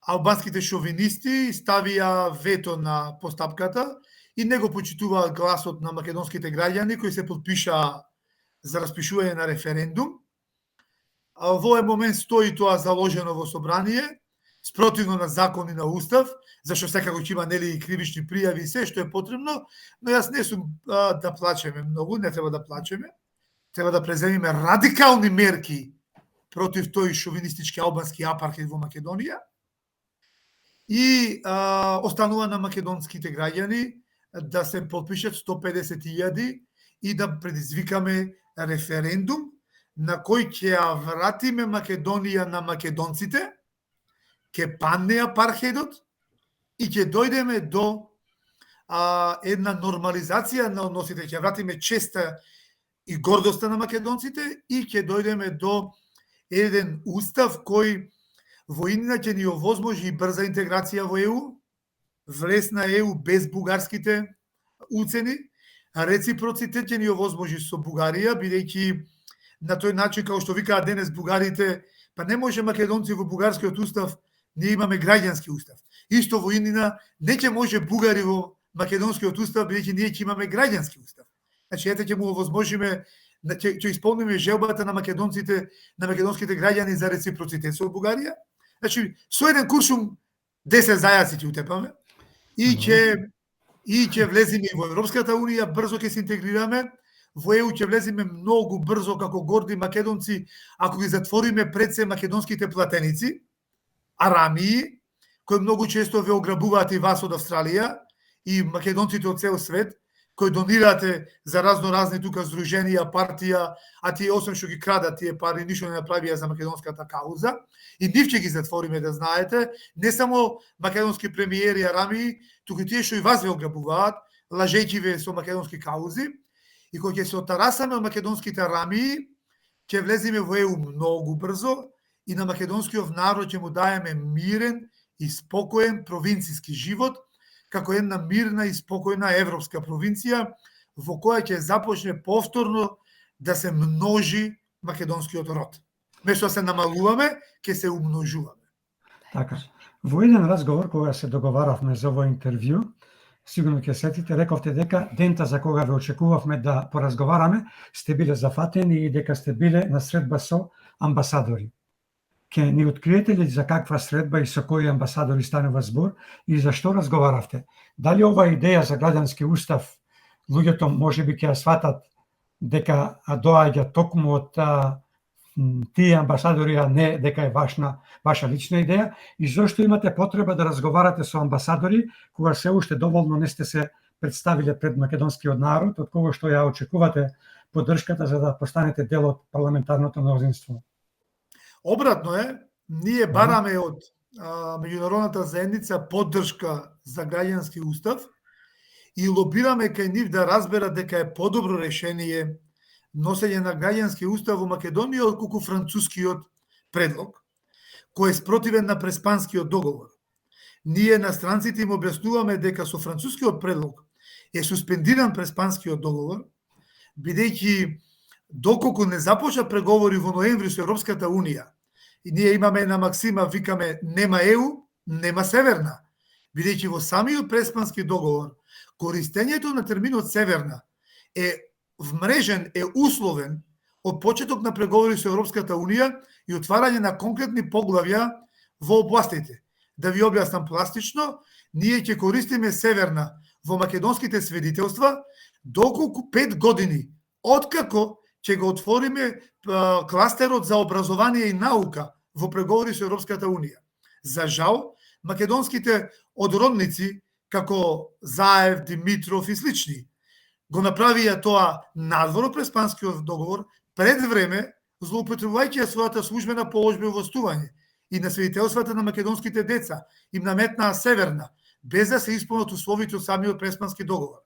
Албанските шовинисти ставија вето на постапката и не го почитуваат гласот на македонските граѓани кои се потпишаа за распишување на референдум. Во овој момент стои тоа заложено во собрание, спротивно на закон и на устав, зашто секако ќе има нели и кривични пријави и се што е потребно, но јас не сум да плачеме многу, не треба да плачеме. Треба да преземиме радикални мерки против тој шовинистички албански апархејд во Македонија. И останува на македонските граѓани да се потпишат 150.000 и да предизвикаме референдум на кој ќе ја вратиме Македонија на македонците, ќе падне апархејдот и ќе дојдеме до една нормализација на односите, ќе вратиме честа и гордоста на македонците и ќе дојдеме до еден устав кој во иднина ќе ни овозможи и брза интеграција во ЕУ, влез на ЕУ без бугарските уцени, а реципроцитет ќе ни овозможи со Бугарија, бидејќи на тој начин, како што викаат денес бугарите, па не може македонци во бугарскиот устав, ние имаме граѓански устав. Исто во иднина не ќе може бугари во македонскиот устав, бидејќи ние ќе имаме граѓански устав. Значи, ете ќе му овозможиме, ќе исполниме желбата на македонците, на македонските граѓани за реципроцитет со Бугарија. Значи, со еден куршум 10 зајаци ќе утепаме и ќе влеземе во Европската унија, брзо ќе се интегрираме, во ЕУ ќе влеземе многу брзо како горди македонци, ако ги затвориме пред се македонските платеници, арамии, кои многу често ве ограбуваат и вас од Австралија и македонците од цел свет, кои донирате за разни тука здруженија, партија, а тие освен што ги крадат тие пари, ништо не направија за македонската кауза. И нив ќе ги затвориме, да знаете, не само македонски премиери арамии, туку тие што и вас ве ограбуваат, лажејќи ве со македонски каузи. И кога ќе се отарасаме од македонските арамии, ќе влеземе во ЕУ многу брзо и на македонскиот народ ќе му даеме мирен и спокоен провинцијски живот, како една мирна и спокојна европска провинција, во која ќе започне повторно да се множи македонскиот род. Место да се намалуваме, ќе се умножуваме.
Така. Во еден разговор, кога се договаравме за овој интервју, сигурно ќе сетите, рековте дека дента за кога ве очекувавме да поразговараме, сте биле зафатени и дека сте биле на средба со амбасадори. Ке ни откриете ли за каква средба и со кои амбасадори станува збор и за што разговаравте? Дали оваа идеја за граѓански устав луѓето можеби ќе ја сватат дека доаѓа токму од тие амбасадори, а не дека е ваша лична идеја, и зошто имате потреба да разговарате со амбасадори кога се уште доволно не сте се представиле пред македонскиот народ, од кого што ја очекувате поддршката за да постанете дел од парламентарното мнозинство?
Обратно е, ние бараме од меѓународната заедница поддршка за граѓански устав и лобираме кај нив да разберат дека е подобро решение носење на граѓански устав во Македонија отколку францускиот предлог, кој е спротивен на Преспанскиот договор. Ние на странците им објаснуваме дека со францускиот предлог е суспендиран Преспанскиот договор, бидејќи доколку не започна преговори во ноември со Европската унија, и ние имаме една максима, викаме нема ЕУ, нема Северна, бидејќи во самиот Преспански договор користењето на терминот Северна е вмрежен, е условен од почеток на преговори со Европската унија и отварање на конкретни поглавја во областите. Да ви објаснам пластично, ние ќе користиме Северна во македонските свидетелства доколку 5 години откако ќе го отвориме кластерот за образование и наука во преговори со Европската унија. За жал, македонските одродници, како Заев, Димитров и слични, го направија тоа надвор од Преспанскиот договор, пред време, злоупотребувајќи својата службена положба и овластување и на свидетелствата на македонските деца, им наметнаа Северна, без да се исполнат условите од самиот Преспански договор.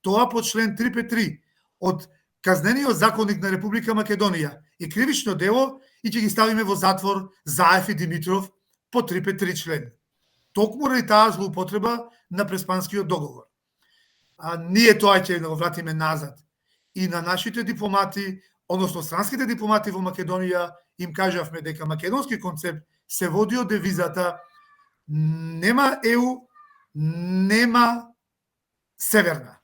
Тоа по член 353 од Казнениот законник на Република Македонија е кривично дело и ќе ги ставиме во затвор Заев и Димитров по 353 член. Токму ради таа злоупотреба на Преспанскиот договор. Ние тоа ќе го вратиме назад. И на нашите дипломати, односно странските дипломати во Македонија, им кажавме дека македонски концепт се води од девизата нема ЕУ, нема Северна.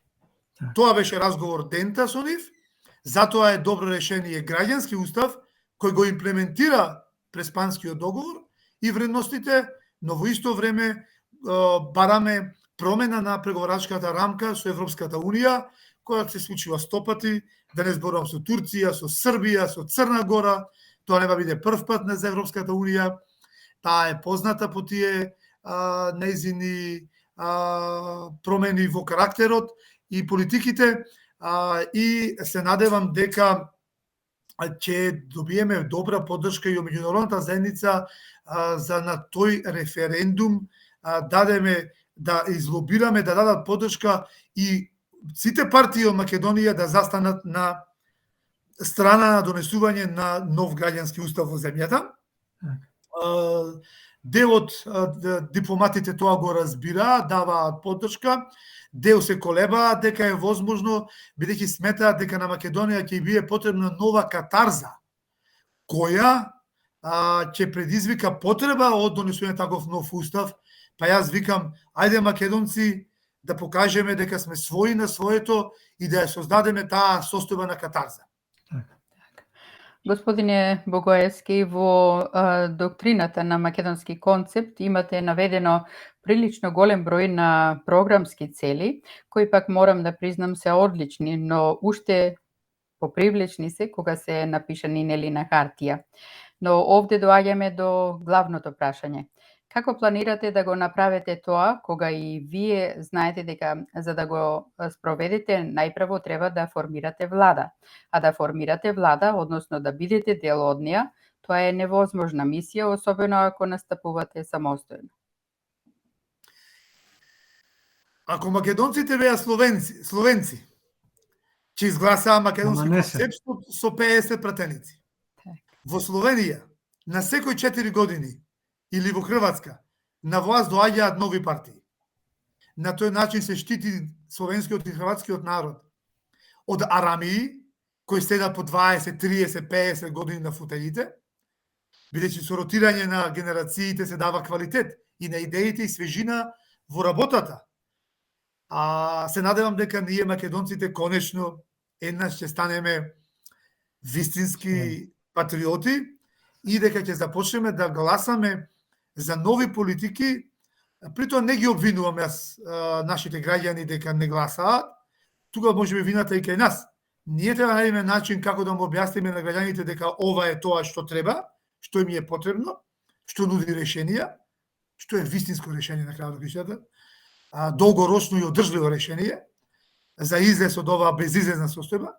Тоа беше разговор дента со нив, затоа е добро решение граѓански устав кој го имплементира Преспанскиот договор и вредностите, но во исто време бараме промена на преговарачката рамка со Европската Унија, која се случила стопати, да не зборувам со Турција, со Србија, со Црна Гора. Тоа нема биде прв пат за Европската Унија. Таа е позната по тие нејзини промени во карактерот и политиките, и се надевам дека ќе добиеме добра поддршка и од меѓународната заедница за на тој референдум дадеме да излобираме, да дадат поддршка и сите партии од Македонија да застанат на страна на донесување на нов граѓански устав во земјата. Дел од дипломатите тоа го разбираат, даваат поддршка, дел се колебаат дека е возможно, бидејќи сметаат дека на Македонија ќе биде потребна нова катарза, која ќе предизвика потреба од донесување таков нов устав. Па јас викам, ајде македонци да покажеме дека сме своји на своето и да ја создадеме таа состојба на катарза.
Господине Богоевски, во доктрината на македонски концепт имате наведено прилично голем број на програмски цели, кои пак морам да признам се одлични, но уште попривлечни се кога се напишани нели на хартија. Но овде доаѓаме до главното прашање. Како планирате да го направите тоа, кога и вие знаете дека за да го спроведете, најпрво треба да формирате влада. А да формирате влада, односно да бидете дел од неа, тоа е невозможна мисија, особено ако настапувате самостојно.
Ако македонците беа словенци, ќе изгласаа македонски концепт со 50 пратеници. Во Словенија, на секој 4 години, или во Хрватска, на власт доаѓаат нови партии. На тој начин се штити словенскиот и хрватскиот народ од арамии, кои седат по 20, 30, 50 години на футелите, бидејќи со ротирање на генерациите се дава квалитет и на идеите и свежина во работата. Се надевам дека ние македонците конечно еднаш ќе станеме вистински патриоти и дека ќе започнеме да гласаме за нови политики, при тоа не ги обвинувам јас нашите граѓани дека не гласаат, тука можеби вината и кај нас. Ние треба да најдеме начин како да му објасниме на граѓаните дека ова е тоа што треба, што им е потребно, што нуди решенија, што е вистинско решение на крајот на краиштата, долгороčno и одржливо решение за излез од оваа безизлезна состојба.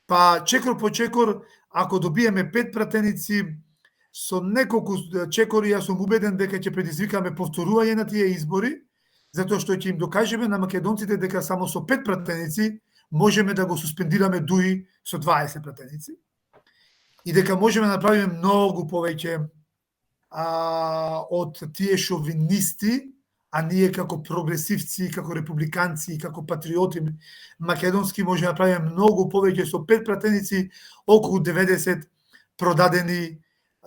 Па чекор по чекор, ако добиеме 5 пратеници, со неколку чекори, јас сум убеден дека ќе предизвикаме повторување на тие избори, затоа што ќе им докажеме на македонците дека само со 5 пратеници можеме да го суспендираме ДУИ со 20 пратеници и дека можеме да направиме многу повеќе од тие шовинисти, а ние како прогресивци, како републиканци, како патриоти македонски може да направиме многу повеќе со 5 пратеници, околу 90 продадени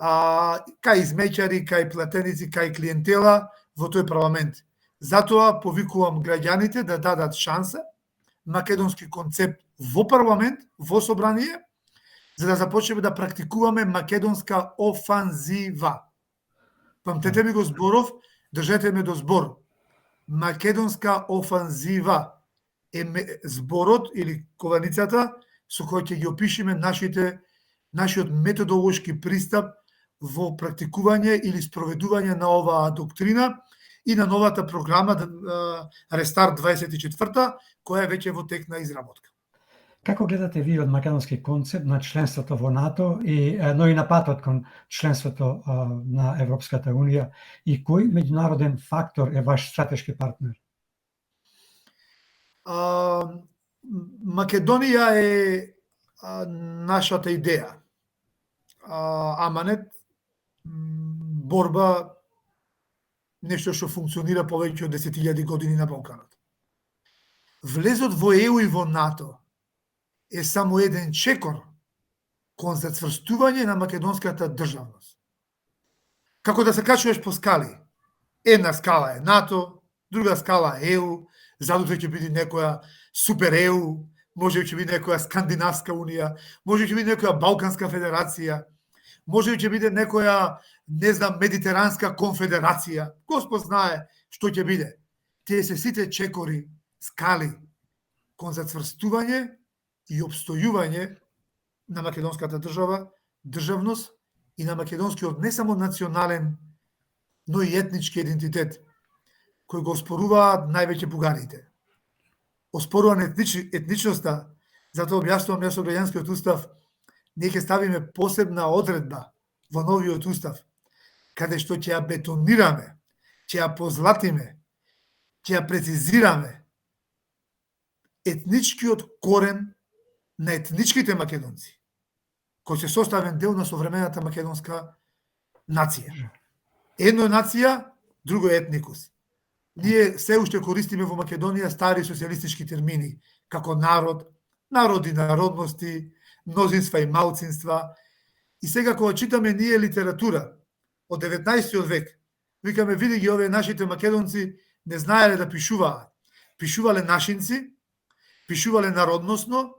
кај измеќари, кај платеници, кај клиентела во тој парламент. Затоа повикувам граѓаните да дадат шанса македонски концепт во парламент, во собрание, за да започнеме да практикуваме македонска офанзива. Памтете ми го зборов, држете ме до збор. Македонска офанзива е зборот или кованицата со која ќе ги опишеме нашиот методолошки пристап во практикување или спроведување на оваа доктрина и на новата програма Рестарт 24, која е веќе во тек на изработка.
Како гледате ви од македонски концепт на членството во НАТО но и на патот кон членството на Европската Унија и кој меѓународен фактор е ваш стратешки партнер?
Македонија е нашата идеја. Аманет, борба, нешто што функционира повеќе од 10.000 години на Балканот. Влезот во ЕУ и во НАТО е само еден чекор кон зацврстување на македонската државност. Како да се качуваш по скали. Една скала е НАТО, друга скала е ЕУ, задуто ќе биде некоја супер ЕУ, може ќе биде некоја скандинавска унија, може ќе биде некоја балканска федерација, може ќе биде некоја, не знам, медитеранска конфедерација. Господ знае што ќе биде. Тие се сите чекори, скали кон зацврстување и обстојување на македонската држава, државност и на македонскиот не само национален, но и етнички идентитет, кој го оспоруваат највеќе бугарите. Оспоруван етничноста, затоа објаснувам јас со граѓанскиот устав, ние ќе ставиме посебна одредба во новиот устав, каде што ќе ја бетонираме, ќе ја позлатиме, ќе ја прецизираме етничкиот корен на етничките македонци, кој се составен дел на современата македонска нација. Едно е нација, друго е етникус. Ние се уште користиме во Македонија стари социјалистички термини, како народ, народи, народности, мнозинства и малцинства. И сега кога читаме ние литература од 19 век, викаме, види ги овие нашите македонци не знаеле да пишуваат. Пишувале нашинци, пишувале народносно,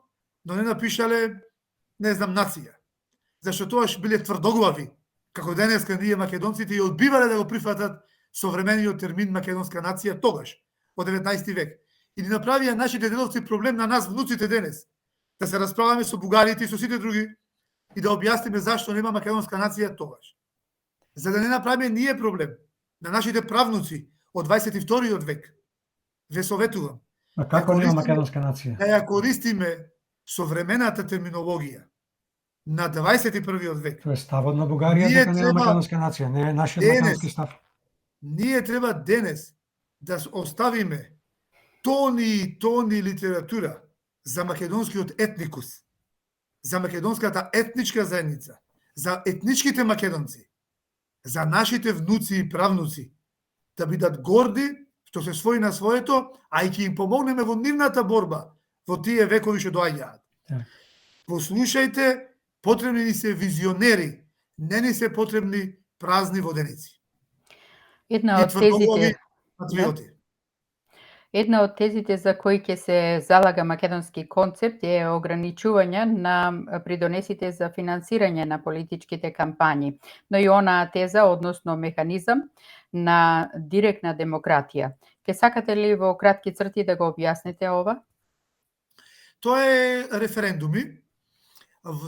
но не напишале, не знам, нација. Зашто тоаш биле тврдоглави, како денеска ние македонците, и одбивале да го прифатат современиот термин македонска нација тогаш, од 19 век. И ни направија нашите дедовци проблем на нас, внуците денес, да се расправаме со бугарите и со сите други и да објасниме зашто нема македонска нација тогаш. За да не направиме ние проблем на нашите правнуци од 22 век. Ве советувам.
А како нема македонска нација?
Да ја користиме современата терминологија на 21 век.
Тоа е ставот на Бугарија дека нема македонска нација, не е нашиот македонски став.
Ние треба денес да оставиме тони и тони литература за македонскиот етникус, за македонската етничка заедница, за етничките македонци, за нашите внуци и правнуци, да бидат горди што се свои на своето, а и ќе им помогнеме во нивната борба во тие векови што доаѓаат. Послушајте, потребни ни се визионери, не ни се потребни празни воденици.
Една од тезите за кои ќе се залага македонски концепт е ограничување на придонесите за финансирање на политичките кампањи, но и онаа теза, односно механизам на директна демократија. Ке сакате ли во кратки црти да го објасните ова?
Тоа е референдуми.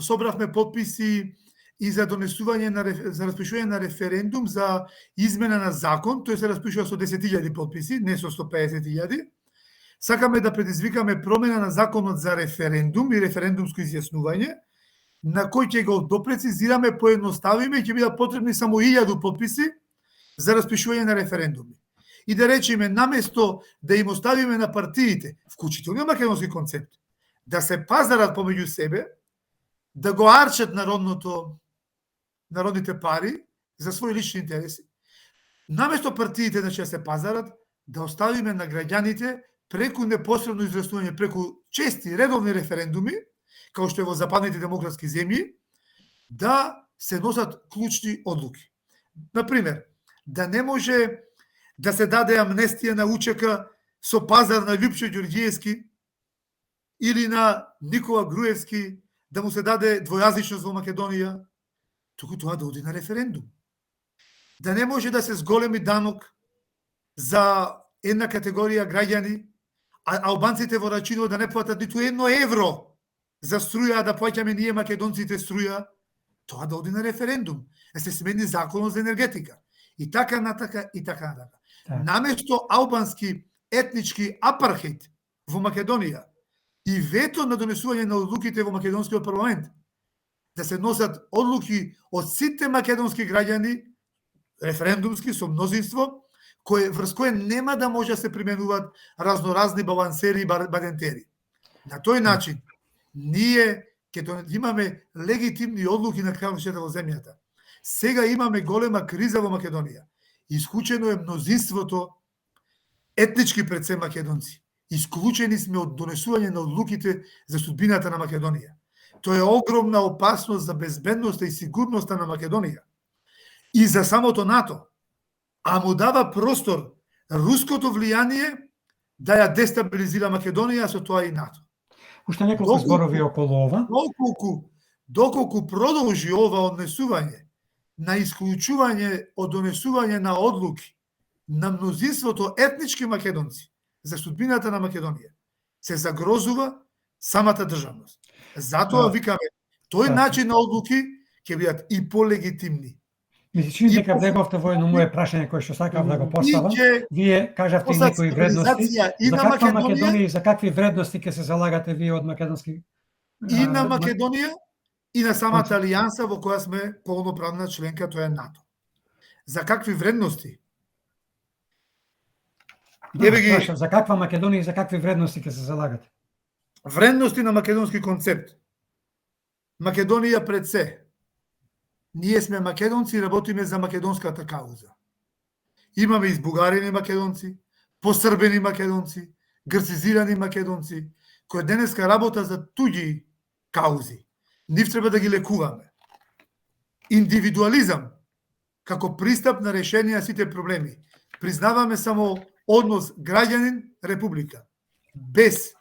Собравме подписи и за донесување за распишување на референдум за измена на закон, тој се распишува со 10.000 подписи, не со 150.000. Сакаме да предизвикаме промена на законот за референдум и референдумско изјаснување, на кој ќе го допрецизираме, поедноставиме и ќе бидат потребни само 1000 подписи за распишување на референдуми. И да речеме, наместо да им оставиме на партиите, вклучително македонски концепт, да се пазарат помеѓу себе, да го арчат народните пари за своји лични интереси. Наместо партиите да се пазарат, да оставиме на граѓаните преку непосредно израснување, преку чести редовни референдуми, како што е во западните демократски земји, да се носат клучни одлуки. Например, да не може да се даде амнестија на УЧК со пазар на Љупчо Ѓорѓиевски или на Никола Груевски, да му се даде двојазичност во Македонија, туку тоа да оди на референдум. Да не може да се зголеми данок за една категорија граѓани, а албанците во Рачиново да не платат ниту 1 евро за струја, да плаќаме ние македонците струја, тоа да оди на референдум. Да се смени законот за енергетика. И така натака, и така натака. Наместо албански етнички апархейд во Македонија, и вето на донесување на одлуките во македонскиот парламент. Да се носат одлуки од сите македонски граѓани, референдумски со мнозинство, врз кое нема да може да се применуваат разноразни балансери и бадентери. На тој начин, ние ќе имаме легитимни одлуки на крајот во земјата. Сега имаме голема криза во Македонија. Исклучено е мнозинството етнички пред се македонци. Исклучени сме од донесување на одлуките за судбината на Македонија. Тоа е огромна опасност за безбедноста и сигурноста на Македонија и за самото НАТО, а му дава простор руското влијание да ја дестабилизира Македонија, со тоа и НАТО.
Уште неколку зборови околу ова.
Доколку продолжи ова однесување на исклучување од донесување на одлуки на мнозинството етнички македонци за судбината на Македонија, се загрозува самата државност. Затоа викаме, тој начин на одлуки ќе бидат и полегитимни.
Ми се чини дека влеговте во едно мое прашање кое што сакав да го поставам. Вие кажавте и некои вредности. За каква Македонија и за какви вредности ќе се залагате вие од македонски?
И на Македонија и на самата алијанса во која сме полноправна членка, тоа е НАТО. За какви вредности?
За каква Македонија и за какви вредности ќе се залагате?
Вредности на македонски концепт. Македонија пред се. Ние сме македонци и работиме за македонската кауза. Имаме избугарени македонци, посрбени македонци, грцизирани македонци, кои денеска работа за туѓи каузи. Нив треба да ги лекуваме. Индивидуализам како пристап на решение на сите проблеми. Признаваме само однос граѓанин-република, без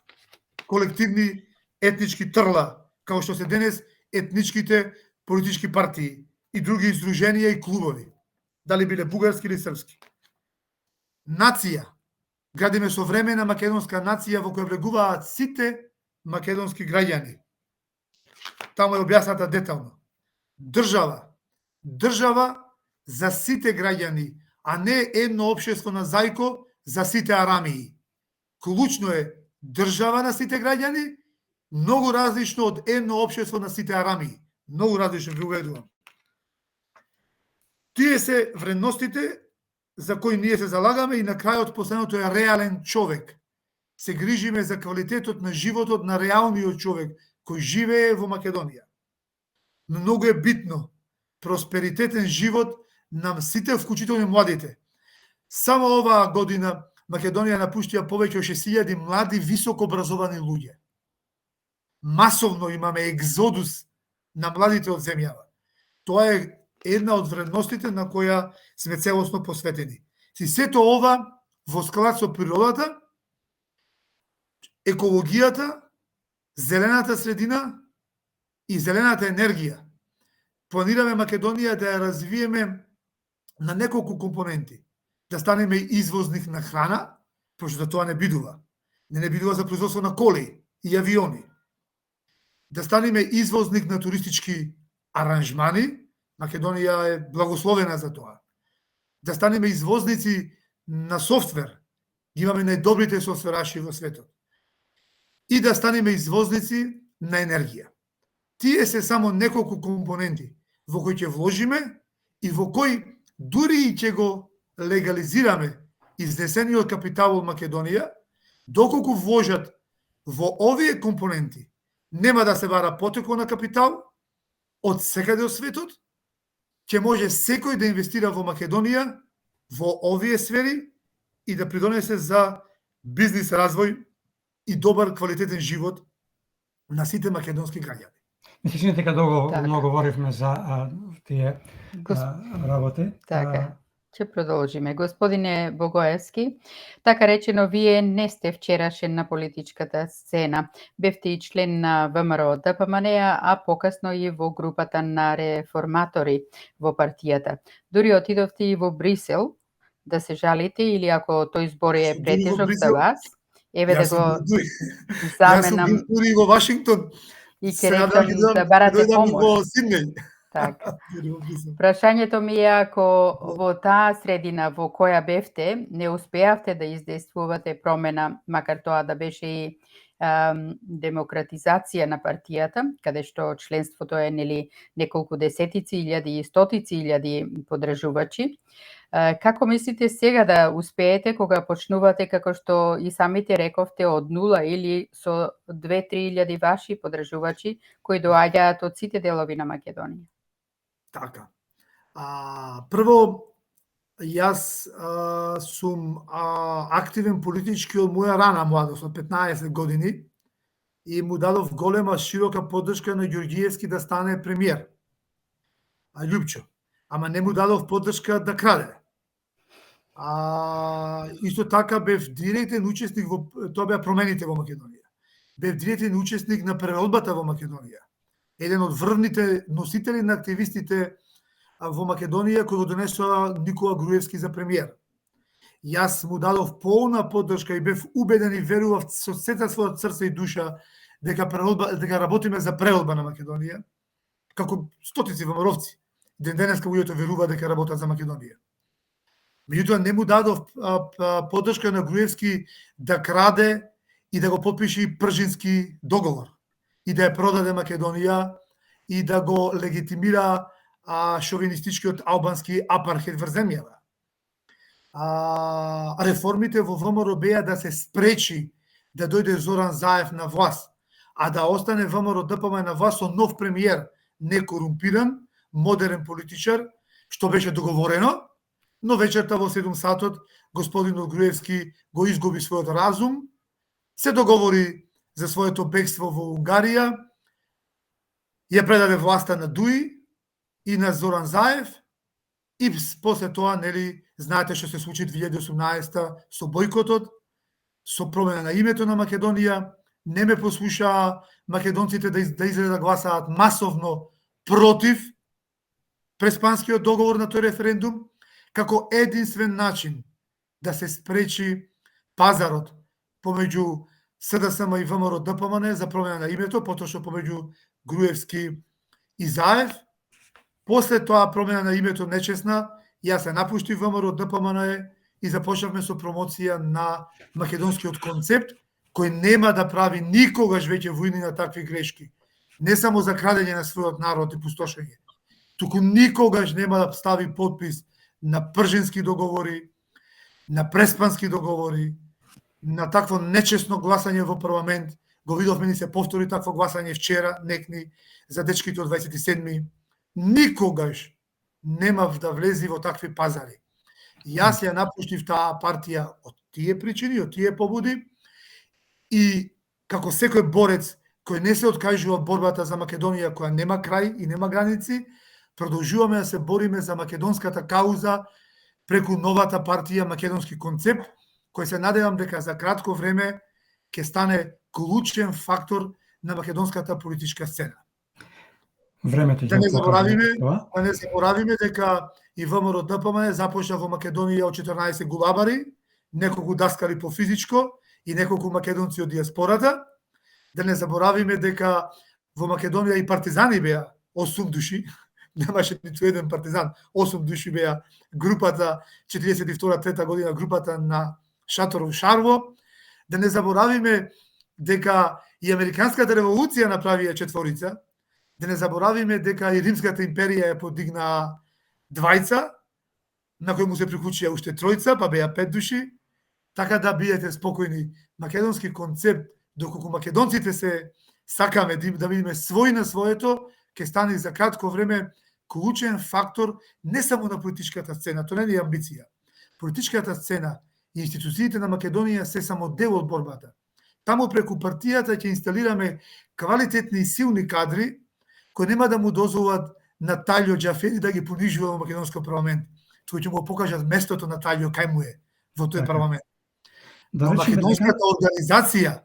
колективни етнички трла, како што се денес етничките политички партии и други издруженија и клубови, дали биле бугарски или српски. Нација. Градиме современа македонска нација во која влегуваат сите македонски граѓани. Таму е објасната детално. Држава. Држава за сите граѓани, а не едно општество на зајко за сите арамии. Клучно е држава на сите граѓани, многу различно од едно општество на сите арамии. Многу различно ви уведувам. Тие се вредностите за кои ние се залагаме и на крајот последното е реален човек. Се грижиме за квалитетот на животот на реалниот човек кој живее во Македонија. Многу е битно просперитетен живот на сите, вклучително младите. Само оваа година Македонија напуштија повеќе од 6.000 млади високо образовани луѓе. Масовно имаме екзодус на младите од земјава. Тоа е една од вредностите на која сме целосно посветени. И сето ова во склад со природата, екологијата, зелената средина и зелената енергија. Планираме Македонија да ја развиеме на неколку компоненти. Да станеме извозник на храна, пошто тоа не бидува. Не бидува за производство на коли и авиони. Да станеме извозник на туристички аранжмани, Македонија е благословена за тоа. Да станеме извозници на софтвер, имаме најдобрите софтвераши во светот. И да станеме извозници на енергија. Тие се само неколку компоненти во кои ќе вложиме и во кои дури и ќе го легализираме изнесениот капитал од Македонија, доколку вложат во овие компоненти, нема да се бара потекло на капитал од секаде од светот, ќе може секој да инвестира во Македонија во овие сфери и да придонесе за бизнис развој и добар квалитетен живот на сите македонски граѓани.
Мислиш дека многу говоривме за тие работи.
Така. Ќе продолжиме. Господине Богоевски, така речено, вие не сте вчерашен на политичката сцена. Бевте и член на ВМРО ДПМН, а покасно и во групата на реформатори во партијата. Дури отидовте и во Брисел да се жалите, или ако тој збор е претежок за вас, еве да го заменам.
Јас сум дури во Вашингтон.
И ќе речам да барате помош. Така. Прашањето ми е, ако во таа средина во која бевте, не успеавте да издействувате промена, макар тоа да беше и демократизација на партијата, каде што членството е неколку десетици илјади и стотици илјади подржувачи. Како мислите сега да успеете кога почнувате, како што и самите рековте, од нула или со 2-3 илјади ваши подржувачи кои доаѓаат од сите делови на Македонија?
Така. Прво, јас сум активен политички од моја рана младост, од 15 години, и му дадов голема, широка поддршка на Ѓорѓиевски да стане премиер. Љупчо. Ама не му дадов поддршка да краде. Исто така бев директен учесник во тоа беа промените во Македонија. Бев директен учесник на преродбата во Македонија. Еден од врвните носители на активистите во Македонија кој го донесоа Никола Груевски за премиер. Јас му дадов полна поддршка и бев убеден и верував со сета своја срце и душа дека работиме за преродба на Македонија, како стотици ВМРО-вци. Ден денеска луѓето веруваат дека работат за Македонија. Меѓутоа не му дадов поддршка на Груевски да краде и да го подпише Пржински договор и да ја продаде Македонија и да го легитимира шовинистичкиот албански апархед врз земјава. Реформите во ВМРО беа да се спречи да дојде Зоран Заев на власт, а да остане ВМРО ДПМ на власт со нов премиер, некорумпиран, модерен политичар, што беше договорено, но вечерта во 7 сатот господинот Груевски го изгуби својот разум, се договори за своето бегство во Унгарија, ја предаде власта на Дуи и на Зоран Заев, и после тоа, знаете што се случи 2018 со бојкотот, со промена на името на Македонија, не ме послушаа македонците да излезат да гласаат масовно против преспанскиот договор на тој референдум, како единствен начин да се спречи пазарот помеѓу СДСМ и ВМРО ДПМН за промена на името, потоа што помеѓу Груевски и Заев. После тоа промена на името нечесна, јас се напуштив ВМРО ДПМН и започнавме со промоција на македонскиот концепт, кој нема да прави никогаш веќе војни на такви грешки. Не само за крадење на својот народ и пустошење, туку никогаш нема да стави подпис на пржински договори, на преспански договори, на такво нечесно гласање во парламент. Го видовме, ни се повтори такво гласање вчера, некни, за дечките од 27-ми. Никогаш немав да влези во такви пазари. Јас ја напуштив таа партија од тие причини, од тие побуди, и како секој борец кој не се откажува од борбата за Македонија, која нема крај и нема граници, продолжуваме да се бориме за македонската кауза преку новата партија Македонски концепт, кој се надевам дека за кратко време ќе стане клучен фактор на македонската политичка сцена.
Времето
да не заборавиме дека и ВМРО ДПМН започна во Македонија од 14 гулабари, неколку даскари по физичко и неколку македонци од диаспората. Да не заборавиме дека во Македонија и партизани беа 8 души, немаше ниту еден партизан, 8 души беа групата 42-3 година, групата на Шаторов Шарво. Да не заборавиме дека и Американската револуција направија четворица. Да не заборавиме дека и Римската империја ја подигна двајца, на кој му се приклучија уште тројца, па беа 5 души. Така да бидете спокојни. Македонски концепт, доколку македонците се сакаме да видиме свој на своето, ќе стане за кратко време клучен фактор не само на политичката сцена, тоа не е амбиција. Политичката сцена и институциите на Македонија се само дел од борбата. Таму преку партијата ќе инсталираме квалитетни и силни кадри кои нема да му дозволат на Талјо Џафери да ги понижува во македонскиот парламент, тој ќе му покажат местото на Талјо кај му е во тој парламент. Да, македонската организација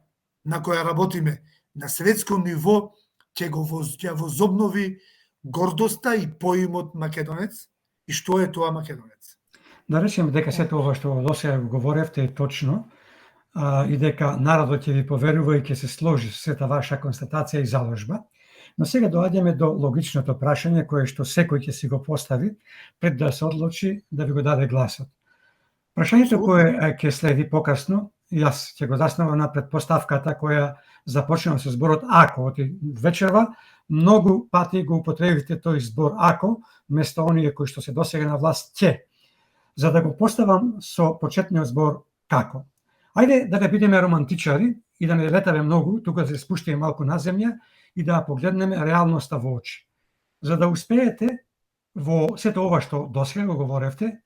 на која работиме на светско ниво ќе го возобнови гордоста и поимот македонец и што е тоа македонец.
Да речеме дека сето ова што досега говоревте е точно и дека народот ќе ви поверува и ќе се сложи со сета ваша констатација и заложба. Но сега доаѓаме до логичното прашање кое што секој ќе си го постави пред да се одлучи да ви го даде гласот. Прашањето кое ќе следи покасно Јас ќе го заснувам на претпоставката која започнува со зборот ако. Вечерва многу пати го употребите тој збор ако, место оние кои што се досега на власт ќе, за да го поставам со почетниот збор како. Ајде да не бидеме романтичари и да не летаме многу, тука да се спуштиме малку на земја и да погледнеме реалноста во очи. За да успеете во сето ова што досега го говоревте,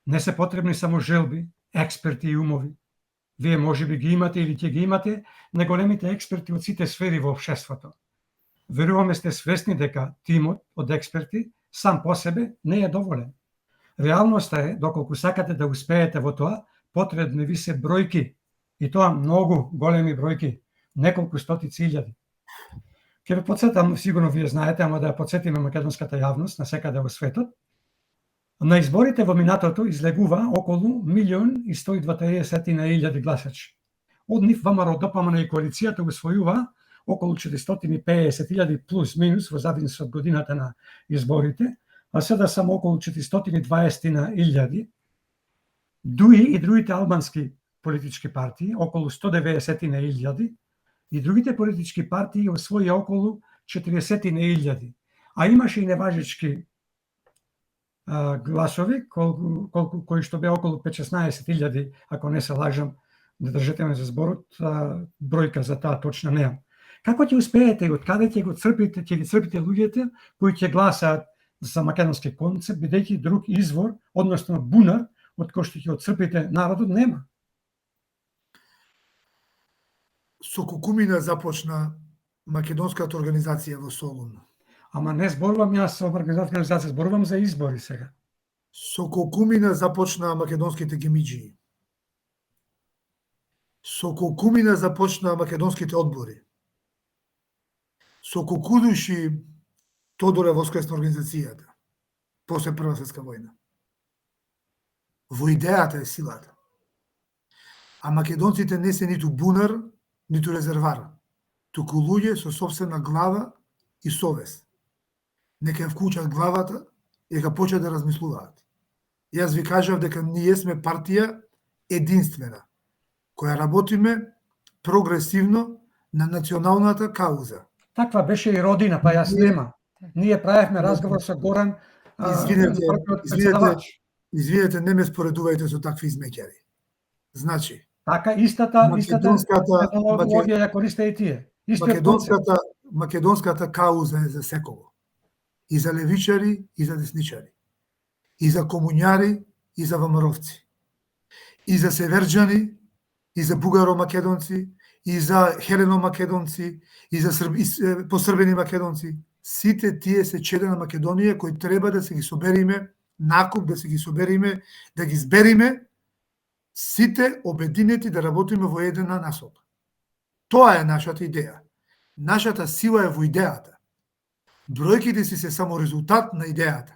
не се потребни само желби, експерти и умови. Вие можеби ги имате или ќе ги имате на големите експерти од сите сфери во општеството. Веруваме сте свесни дека тимот од експерти сам по себе не е доволен. Реалноста е, доколку сакате да успеете во тоа, потребни ви се бројки, и тоа многу големи бројки, неколку стотици илјади. Ќе ве потсетам, сигурно вие знаете, ама да ја потсетиме македонската јавност на секаде во светот. На изборите во минатото излегува околу 1.120.000 гласачи. Од нив ВМРО ДПМН и коалицијата усвојува околу 450.000 плюс минус во зависност од годината на изборите, а сега само околу 420.000. Дуи и другите албански политички партии, околу 190.000, и другите политички партии освоија околу 40.000, а имаше и неважечки гласови, кои што беа околу 5-16.000, ако не се лажам, да држете ме за зборот, бројка за таа точна неам. Како ќе успеете и од каде ќе ги црпите луѓето кои ќе гласаат за македонски концепт, бидејќи друг извор, односно бунар, од кој што ќе отцрпите народот, нема?
Со Кукумина започна македонската организација во Солун.
Ама не зборувам јас со организација, зборувам за избори сега.
Со Кукумина започна македонските гемиџии. Со Кукумина започна македонските одбори. Со Кукудуши Тодор е воскресна организацијата после Прва светска војна. Во идејата е силата. А македонците не се ниту бунар, ниту резервар, туку луѓе со сопствена глава и совест. Нека ја вклучат главата и нека почнат да размислуваат. Јас ви кажав дека ние сме партија единствена, која работиме прогресивно на националната кауза.
Таква беше и Родина, па јас нема. Ние правевме разговор со Горан,
Извинете, не ме споредувајте со такви измеќари. Значи,
така истата методологија ја користе и тие.
Македонската кауза е за секого. И за левичари, и за десничари. И за комуњари, и за ВМРО-вци. И за северџани, и за бугаро-македонци, и за хелено-македонци, и за посрбени македонци. Сите тие се чеде на Македонија кои треба да се ги собериме, накуп да се ги собериме, да ги збериме, сите обединети да работиме во една насока. Тоа е нашата идеја. Нашата сила е во идејата. Бројките си се само резултат на идејата.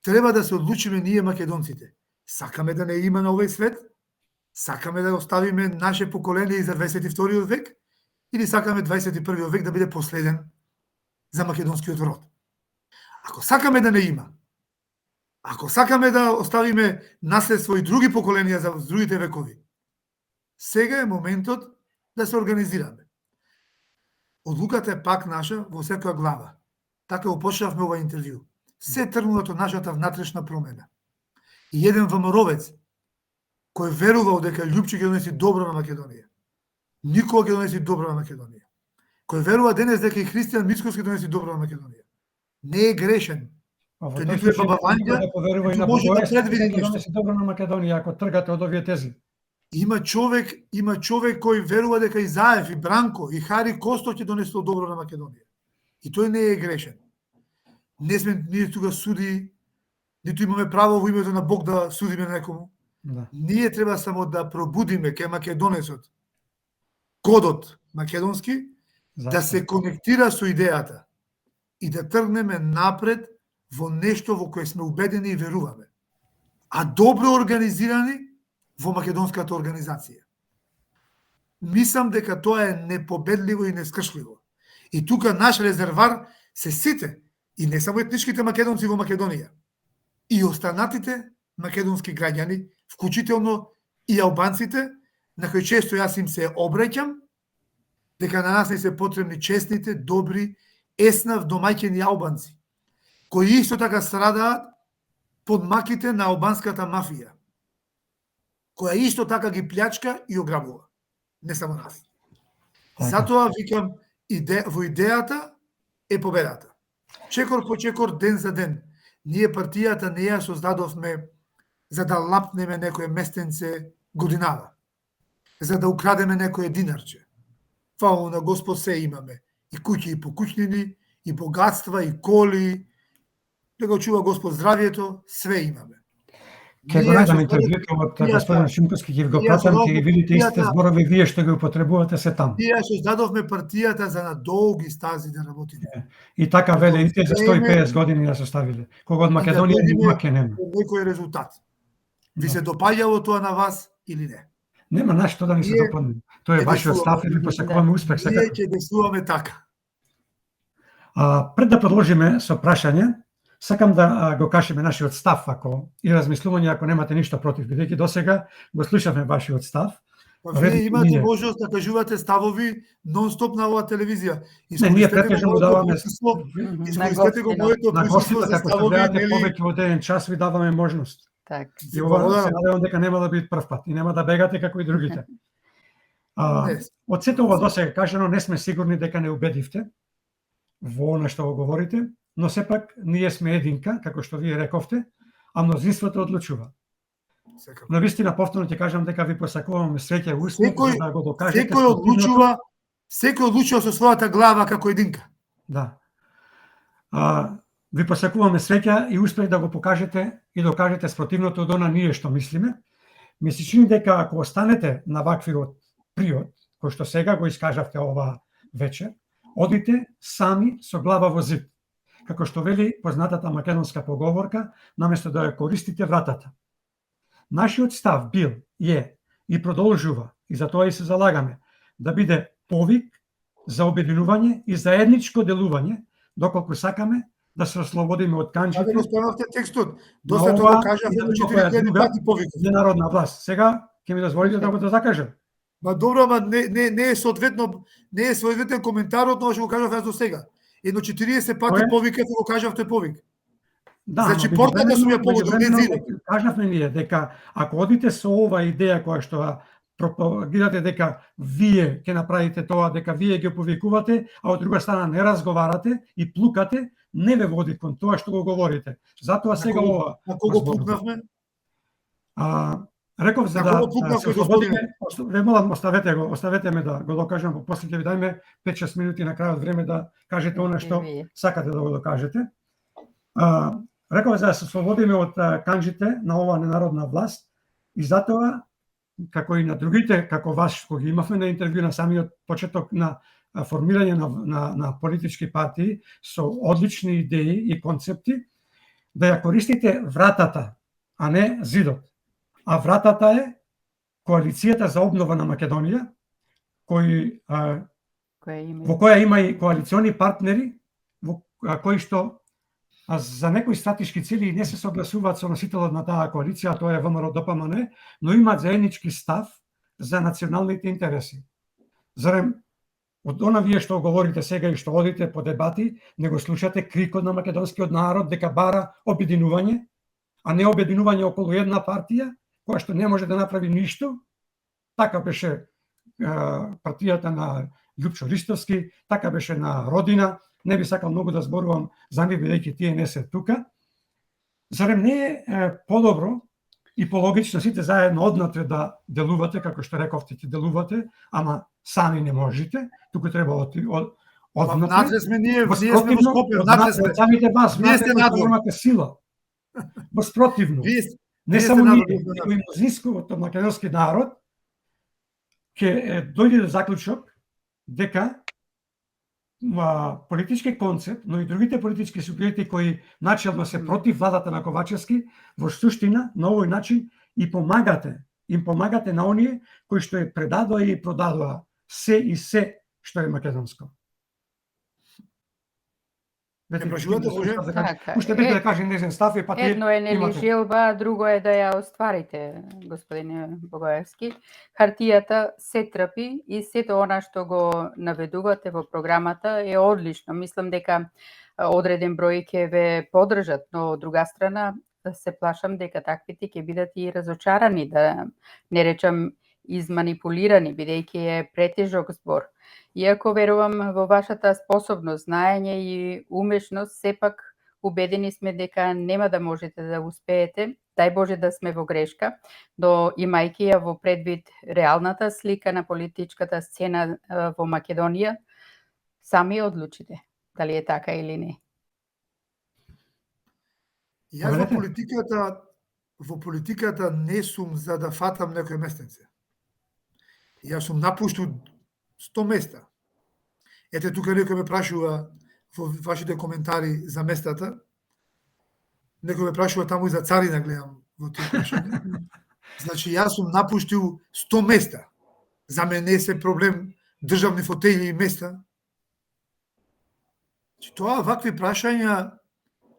Треба да се одлучиме ние македонците. Сакаме да не има на овој свет? Сакаме да оставиме наше поколение и за 22 век? Или сакаме 21 век да биде последен за македонскиот род? Ако сакаме да не има, ако сакаме да оставиме наследство и други поколенија за другите векови, сега е моментот да се организираме. Одлуката е пак наша во секоја глава. Така го почнавме ова интервју. Се тргнува од нашата внатрешна промена. И еден ВМРО-вец кој верувал дека Љупче ќе донеси добро на Македонија, никога ќе донеси добро на Македонија. Кој верува денес дека и Христијан Мицкоски ќе донеси добро на Македонија, не е грешен. Тој ниту е Баба Вања, ниту може да предвиди нешто.
Донеси добро на Македонија ако тргате од овие тези.
Има човек кој верува дека и Заев, и Бранко, и Хари Косто ќе донесат добро на Македонија. И тој не е грешен. Не сме ние тука суди, ниту имаме право во името на Бог да судиме некому.
Да.
Ние треба само да пробудиме кај македонецот кодот македонски, да се конектира со идејата и да тргнеме напред во нешто во кое сме убедени и веруваме. А добро организирани во македонската организација. Мислам дека тоа е непобедливо и нескршливо. И тука наш резервар се сите, и не само етничките македонци во Македонија, и останатите македонски граѓани, вклучително и албанците, на кој често јас им се обраќам, дека на нас не се потребни честните, добри, еснав домаќини албанци, кои исто така страдаат под маките на албанската мафија, која исто така ги плячка и ограбува. Не само нас.
Така.
Затоа викам, во идејата е победата. Чекор по чекор, ден за ден. Ние партијата не ја создадовме за да лапнеме некое местенце годинава, за да украдеме некое динарче. Фало на Господ се имаме. И куќи, и покуќнини, и богатства, и коли. Да го чува Господ здравието, све имаме.
Ке го најдам интервјуто од господин Шимковски, ќе го пратам, ќе ги видите истите зборови, вие што ги употребувате се таму.
Ние создадовме партијата за на долги стази да работиме.
И така веле, и те за 150 години ја составиле. Кога од Македонија нема ке нема.
Некој резултат. Ви се допаѓало тоа на вас или не?
Нема на што да ни се допадне. Тоа е вашиот став и ви посакуваме успех.
Ние ќе действуваме така.
Пред да продолжиме со прашање, сакам да го кажеме нашиот став, ако и размислување, ако немате ништо против, бидејќи досега го слушавме вашиот став.
Вие имате можност да кажувате ставови нон-стоп на оваа телевизија.
Не, ние претежно му даваме
искористете го моето
на
присуство
гостите,
за
како што
ставови,
гледате
нели?
повеќе од еден час, ви даваме можност.
Так.
И ова се надевам дека нема да биде прв пат и нема да бегате како и другите. Од сето ова досега кажано, не сме сигурни дека не убедивте во она што го говорите, но сепак ние сме единка, како што вие рековте, а мнозинството одлучува. На вистина повторно ќе кажам дека ви посакуваме среќа и успех за да го докажете.
Секој одлучува со својата глава како единка.
Да. Ви посакуваме среќа и успех да го покажете и докажете спротивното од она ние што мислиме. Ми се чини дека ако останете на ваквиот приод, кој што сега го искажавте ова вечер, одите сами со глава во зид. Како што вели познатата македонска поговорка, наместо да ја користите вратата. Нашиот став бил, е и продолжува, и за тоа и се залагаме, да биде повик за обединување и заедничко делување, доколку сакаме да се ослободиме од канџите.
Да го спомнавте текстот. Доста тоа кажавте до 4 пати повик.
Народна власт. Сега ќе ми дозволите да го закажам.
Ма добро, ма не е соодветно, не е соодветен коментарот на што го кажав јас до сега. Едно 40 пати повикате го кажавте повик.
Да,
значи портата сум ја погодил, не зидот.
Кажавме ние дека ако одите со ова идеја која што пропагирате дека вие ќе направите тоа, дека вие ги повикувате, а од друга страна не разговарате и плукате, не ве води кон тоа што го говорите. Затоа сега ова.
На кого плукнавме?
Реков за да се ослободиме, ве молам, оставете ме да го докажам, после ќе ви дајме 5-6 минути на крајот време да кажете она што сакате да го докажете. Реков за да се ослободиме од канџите на оваа ненародна власт и затоа, како и на другите, како вас, кој ги имавме на интервју на самиот почеток на формирање на политички партии со одлични идеи и концепти, да ја користите вратата, а не зидот. А вратата е Коалицијата за обнова на Македонија, во која има и коалициони партнери, кои што за некои стратешки цели не се согласуваат со носителот на таа коалиција, тоа е ВМРО-ДПМН, но имаат заеднички став за националните интереси. Зарем од она вие што говорите сега и што одите по дебати, не го слушате крикот на македонскиот народ дека бара обединување, а не обединување околу една партија, која што не може да направи ништо? Така беше партијата на Љупчо Ристовски, така беше на Родина, не би сакал многу да зборувам за нив, бидејќи тие не се тука. Зарем не е подобро и пологично сите заедно однатре да делувате, како што рековте, ќе делувате, ама сами не можете, туку треба однатре.
Однатре сме ние сме во Скопје, однатре сме.
Самите вас,
вие сте надвор.
Имате сила. Воспротивно. Не само ние, но и мнозинството македонски народ ќе дојде до заклучок дека политички концепт, но и другите политички субјекти кои начелно се против владата на Ковачевски, во суштина на овој начин им помагате на оние кои што ја предадоа и продадоа се и се што е македонско. Лети,
прашувате, може?
Така,
Уште бите да кажем незен став и па тие
Едно е нели
имате.
желба, а друго е да ја остварите, господине Богоевски. Хартијата се трпи и сето она што го наведувате во програмата е одлично. Мислам дека одреден број ќе ве поддржат, но од друга страна се плашам дека таквите ќе бидат и разочарани, да не речам изманипулирани, бидејќи е претежок збор. Иако верувам во вашата способност, знаење и умешност, сепак убедени сме дека нема да можете да успеете, дај Боже да сме во грешка, но имајќи ја во предвид реалната слика на политичката сцена во Македонија, сами одлучите дали е така или не.
Јас во политиката не сум за да фатам некој местенце. Јас сум напуштил 100 места. Ете тука некој ме прашува во вашите коментари за местата. Некој ме прашува таму и за царина, гледам во тие прашања. Значи, јас сум напуштил 100 места. За мене не се проблем државни фотели и места. Значи, тоа вакви прашања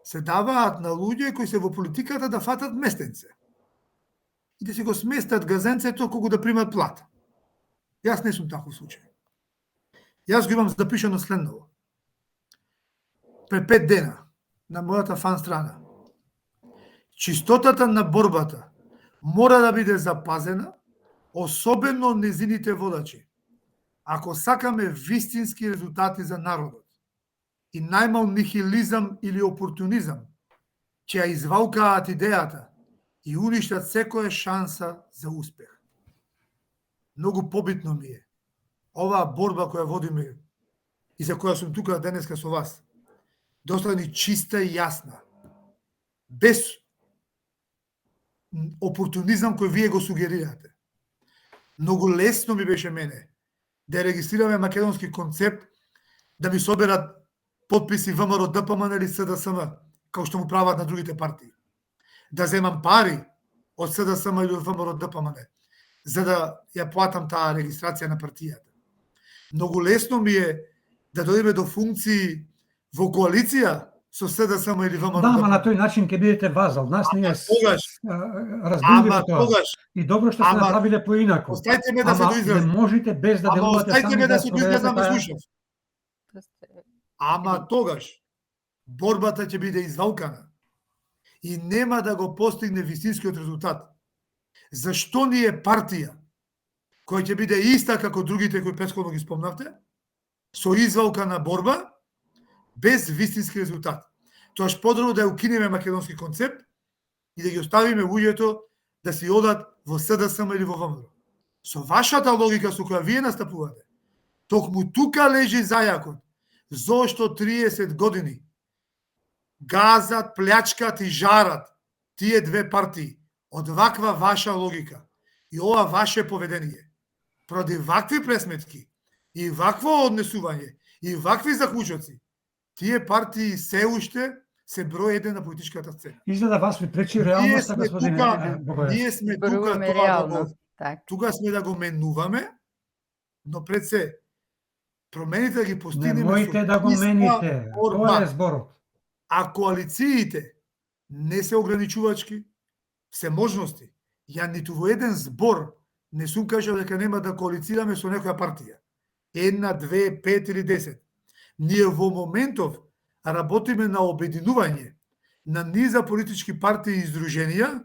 се даваат на луѓе кои се во политиката да фатат местенце. И да си го сместат газенцето колку да примат плата. Јас не сум таков случај. Јас го имам запишано следново. Пред 5 дена на мојата фан страна. Чистотата на борбата мора да биде запазена, особено незините водачи. Ако сакаме вистински резултати за народот и најмал нихилизам или опортунизам, ќе ја извалкаат идејата и уништат секоја шанса за успех. Многу побитно ми е оваа борба која водиме и за која сум тука денеска со вас, да остане чиста и јасна, без опортунизам кој вие го сугерирате. Многу лесно ми беше мене да регистрираме македонски концепт, да ми соберат потписи ВМРО, ДПМН или СДСМ, како што му прават на другите партии. Да земам пари од СДСМ или од ВМРО, ДПМН, за да ја платам таа регистрација на партијата. Многу лесно ми е да дојдеме до функции во коалиција со СДСМ или ВМРО.
Да, ама на тој начин ќе бидете вазал. Нас ние разбираме тоа. И добро што се направиле поинаку.
Остајте ме да се доизразам.
Не можете без да делувате сами.
Остајте ме да се доизразам, да слушам. Ама тогаш борбата ќе биде извалкана и нема да го постигне вистинскиот резултат. Зашто ни е партија која ќе биде иста како другите кои претходно ги спомнавте, со извалкана борба, без вистински резултат. Тоаш подобро да ја укинеме македонски концепт и да ги оставиме луѓето да си одат во СДСМ или во ВМРО. Со вашата логика со која вие настапувате, токму тука лежи зајакот зошто 30 години газат, плячкат и жарат тие две партии од ваква ваша логика и ова ваше поведение. Проди вакви пресметки и вакво однесување и вакви заклучоци, тие партии се уште се број 1 на политичката сцена.
Изгледа вас ви пречи реалноста, господине Богоевски.
Ние сме тука сме да го менуваме, но пред се промените да ги постигнеме.
Не можете да го мените. Тоа е зборот.
А коалициите не се ограничувачки, се можности. Ја ниту во еден збор не сум кажал дека нема да коалицираме со некоја партија. 1, 2, 5 или 10. Ние во моментов работиме на обединување на низа политички партии и издруженија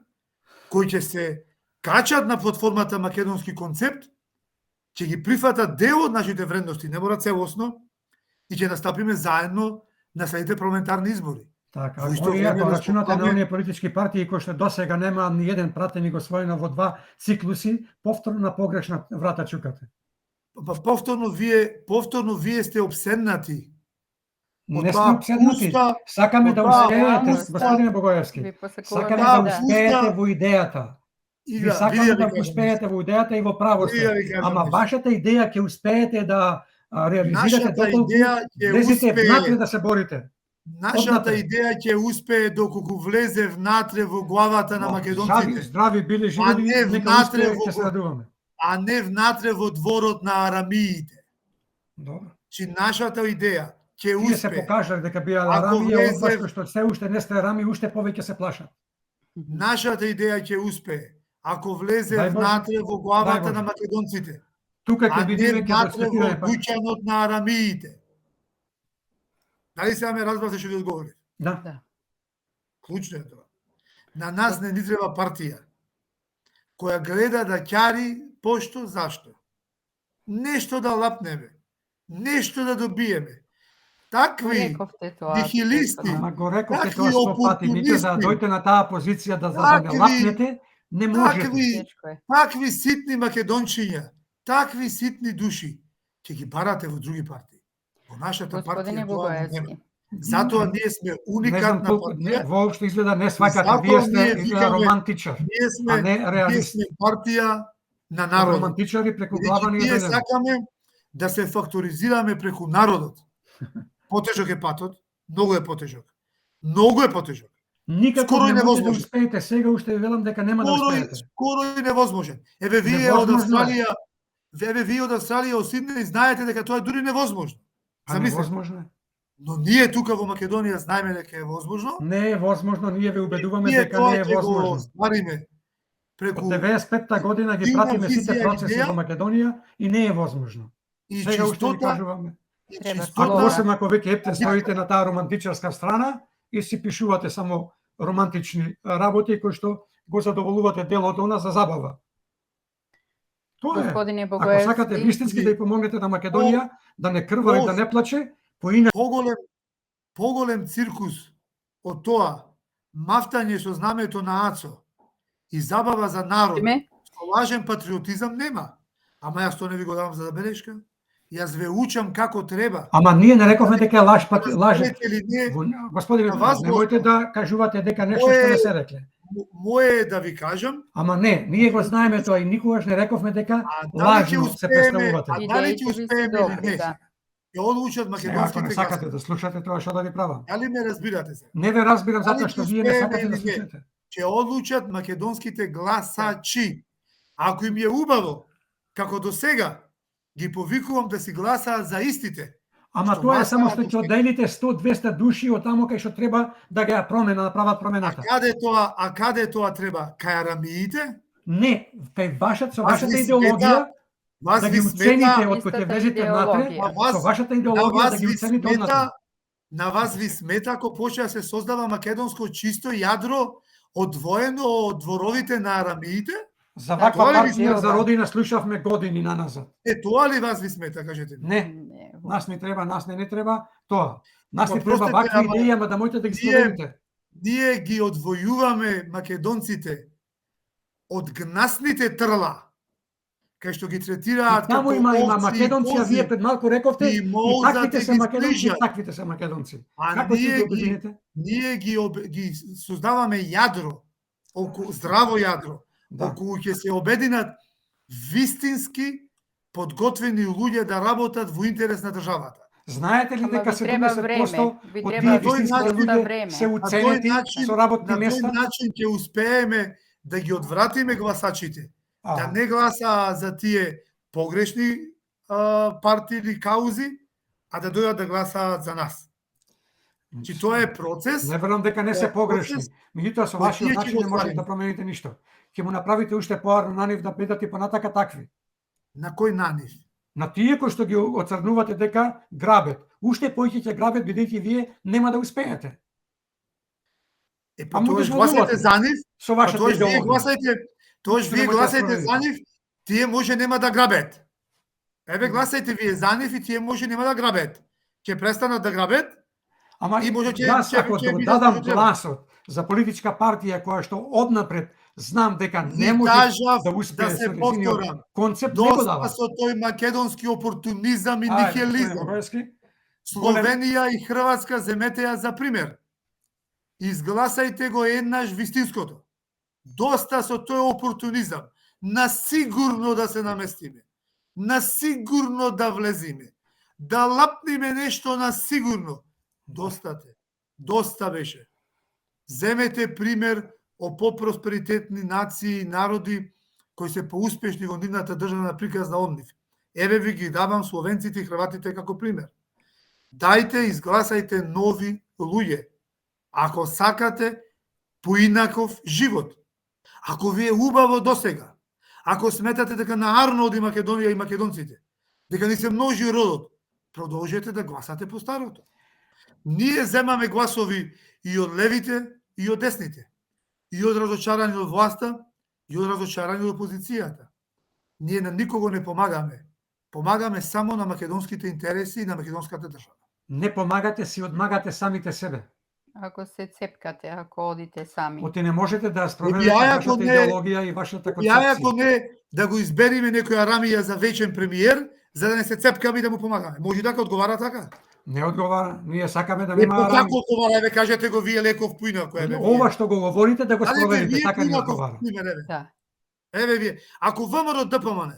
кои ќе се качат на платформата македонски концепт, ќе ги прифатат дел од нашите вредности, не мора целосно, и ќе настапиме заедно на следните парламентарни избори.
Така, ако рачунате на оние политички партии кои што досега нема ни еден пратеник освоено во 2 циклуси, повторно на погрешна врата чукате.
Повторно вие сте обседнати.
Не сме обседнати. Сакаме да успеете, господине Богоевски. Сакаме да успеете во идејата. Ви сакаме да успеете во идејата и во правото. Ама вашата идеја ќе успеете да реализирате доколку влезете внатре да се борите.
Нашата идеја ќе успее доколку влезе внатре во главата на македонците.
Здрави биле живи, нека успее, ќе се радуваме.
А не внатре во дворот на арамиите.
Добро.
Чи нашата идеја ќе
Тие се
успее.
покажале дека биа
Ако
рами, а од вас
влезе-
кои што се уште не сте рами, уште повеќе се плашат.
Нашата идеја ќе успее ако влезе
Дај Боже.
внатре во
Дај
главата
Боже.
на македонците,
Тука
а
ќе
не
бидеме ќе
внатре во
дискутираме пак.
дуќанот на арамиите. Дали сега ме разбрате што ви одговорив?
Да.
Да.
Клучно е тоа. На нас не ни треба партија која гледа да ќари пошто, зашто? Нешто да лапнеме, нешто да добиеме. Такви
Рековте тоа.
нихилисти,
Ама го рековте
такви
тоа 100 пати, вие да
опортунисти,
дојдете на таа позиција да не
Такви-
лапнете, не можете.
такви
Тешко е.
такви ситни македончиња, такви ситни души, ќе ги барате во други партии. Во нашата
Господине
партија тоа го нема.
Богоевски.
Затоа ние сме
Не знам
уникатна
колку,
партија.
воопшто изгледа не сваќате,
Затоа
вие сте
ние
изгледа
викаме-
романтичар,
Ние
а
сме,
не
ние
реалист.
сме партија на народот.
Романтичари преку
Бидејќи
глава ни
ние
одреден.
сакаме да се факторизираме преку народот. Потежок е патот, многу е потежок. Многу е потежок.
Никако
скоро
не
и
можете да
невозможно.
успеете, сега уште ви велам дека нема да успеете.
Скоро и невозможен. Еве вие од
Невозможно е.
Австралија, еве вие од Австралија, од Сиднеј знаете дека тоа е дури невозможно.
А
Замислете.
невозможно е.
Но ние тука во Македонија знаеме дека е возможно.
Не е возможно, ние ве убедуваме
Ние
дека
тоа
не е
ќе го
возможно.
оствариме преку
Од 95-та година ги
силна
пратиме сите
визија,
процеси
идеја.
во Македонија и не е возможно.
и
Сега уште ви
чистота,
кажуваме.
и
Треба
Ако
Слова.
освен ако веќе епте
А,
стоите на таа романтичарска страна и си пишувате само романтични работи кои што го задоволувате делот она за забава. Тоа е.
Господине
Ако
Богоевски.
сакате вистински да ја помогнете на Македонија, да не крвари, да не плаче, поина
поголем циркус од тоа мафтање со знамето на АЦО и забава за народ,
Ме?
со лажен патриотизам нема. Ама јас тоа не ви го давам за забелешка. Јас ве учам како треба.
Ама ние не рековме дека е лаж, лаже.
Разберете ли не,
Господине,
На вас,
немојте
Господ.
да кажувате дека нешто што не се рекле.
моје е да ви кажам,
Ама не, ние го знаеме тоа и никогаш не рековме дека
а дали ќе
лажно се
успееме,
представувате.
а дали
Идеите
ќе
ви се
успееме
добри,
или не.
да.
Ќе одлучат
Сега, ако
македонските
не сакате
гасови.
да слушате тоа, што да ви правам?
Дали ме разбирате се?
Не ве разбирам
Дали
затоа
ќе
што вие не
успееме
сакате
или
да
не?
слушате.
Ќе одлучат македонските гласачи. Ако им е убаво, како до сега, ги повикувам да си гласаат за истите.
Ама
Што
тоа е само
гласаат
што ќе
уште-
одделите 100-200 души од таму кај што треба да ги направат
А
промената.
каде тоа треба? Кај арамиите?
Не, кај вашата со
Вас
вашата
ви
идеологија
Вас
да
ви
ги уцените
смета,
од кој ќе
Истата
влезете
идеологија.
внатре,
На
со
вас-
вашата
на
идеологија да
вас
ги
ви
уцените однатре.
смета, на вас ви смета ако почне да се создава македонско чисто јадро одвоено од дворовите на арамиите?
За
Да,
ваква
тоа ли ви
партија
смета?
за родина слушавме години наназад.
Тоа ли вас ви смета, кажете ми?
Не,
Не,
нас не треба, нас не треба тоа. Нас
Ма
не треба
простете,
вакви
ама
идеи, ама да можете да ги
ние-
спроведите.
Ние ги одвојуваме македонците од гнасните трла, кај што ги третираат
И таму има
овци и
македонци, а
кози,
вие пред малку рековте,
и
и
молзате
таквите се
ги
македонци, и
стрижат.
таквите се македонци.
А
Како ќе
ние
ги
ги-
обедините?
Ние ги создаваме јадро, здраво јадро,
Да.
околу ќе се обединат вистински подготвени луѓе да работат во интерес на државата.
Знаете ли
Ама
дека
ви треба
70%
време, ви
од
треба
тие
доста
вистински луѓе
време.
се
На тој
уценети
начин,
со работни
на тој
места?
начин ќе успееме да ги одвратиме гласачите, да не гласаа за тие погрешни партии или каузи, а да дојдат да гласаат за нас. Значи тоа е процес.
Не верувам дека не се
Тоа е
погрешни.
процес
Меѓутоа со
кој
вашиот
тие ќе
начин
го
не можете
оствариме.
да промените ништо. Ќе му направите уште поарно на нив да бидат и понатака такви.
На кој нанив?
На тие кои што ги оцрнувате дека грабет. Уште поиќе ќе грабет бидејќи вие нема да успеете
Па
му
тоаш
дозволувате.
гласајте за нив,
со
па
вашата
тоаш вие
идеологија.
гласајте, тоаш
Ништо
вие
не може да
гласајте
промените.
за нив, тие може нема да грабет. Еве гласајте вие за нив и тие може нема да грабет. Ќе престанат да грабет.
Ама
И може ќе-
јас
ќе-
ако
ќе
го
бидат
дадам
како треба.
гласот за политичка партија која што однапред знам дека
Ви
не може
кажав
да
да
успее
се
со нејзиниот
повторам.
концепт, не го
Доста
дава.
со тој македонски опортунизам и
Ајде, господин
нихилизам.
Богоевски.
Словенија и Хрватска земете ја за пример. Изгласајте го еднаш вистинското. Доста со тој опортунизам. На сигурно да се наместиме. На сигурно да влезиме. Да лапниме нешто на сигурно. Доста те. Доста беше. Земете пример о попросперитетни нации и народи кои се поуспешни во нивната државна приказна од нив. Еве ви ги давам словенците и хрватите како пример. Дајте, изгласајте нови луѓе. Ако сакате поинаков живот. Ако ви е убаво досега. Ако сметате дека на Арнолд и Македонија и македонците, дека ни се множи родот, продолжете да гласате по старото. Ние земаме гласови и од левите, и од десните. И од разочарани од власта, и од разочарани од опозицијата. Ние на никого не помагаме. Помагаме само на македонските интереси и на македонската држава.
Не помагате, си одмагате самите себе.
Ако се цепкате, ако одите сами.
Оти не можете да спроведете
Ја, ако
вашата
не-
идеологија и вашата
Ја
концепција.
ако не да го избериме некоја Рамија за вечен премиер, за да не се цепкаме и да му помагаме. Може така одговара така?
Не одговара, ние сакаме да
Не
нема
така
рами.
одговара, еве кажете го вие леков поинак кој е.
Ова што го говорите да го
Ајде
спроведите,
вие
така не
поинаков
одговара.
пример, еве.
Да.
Еве вие, ако ВМРО ДПМН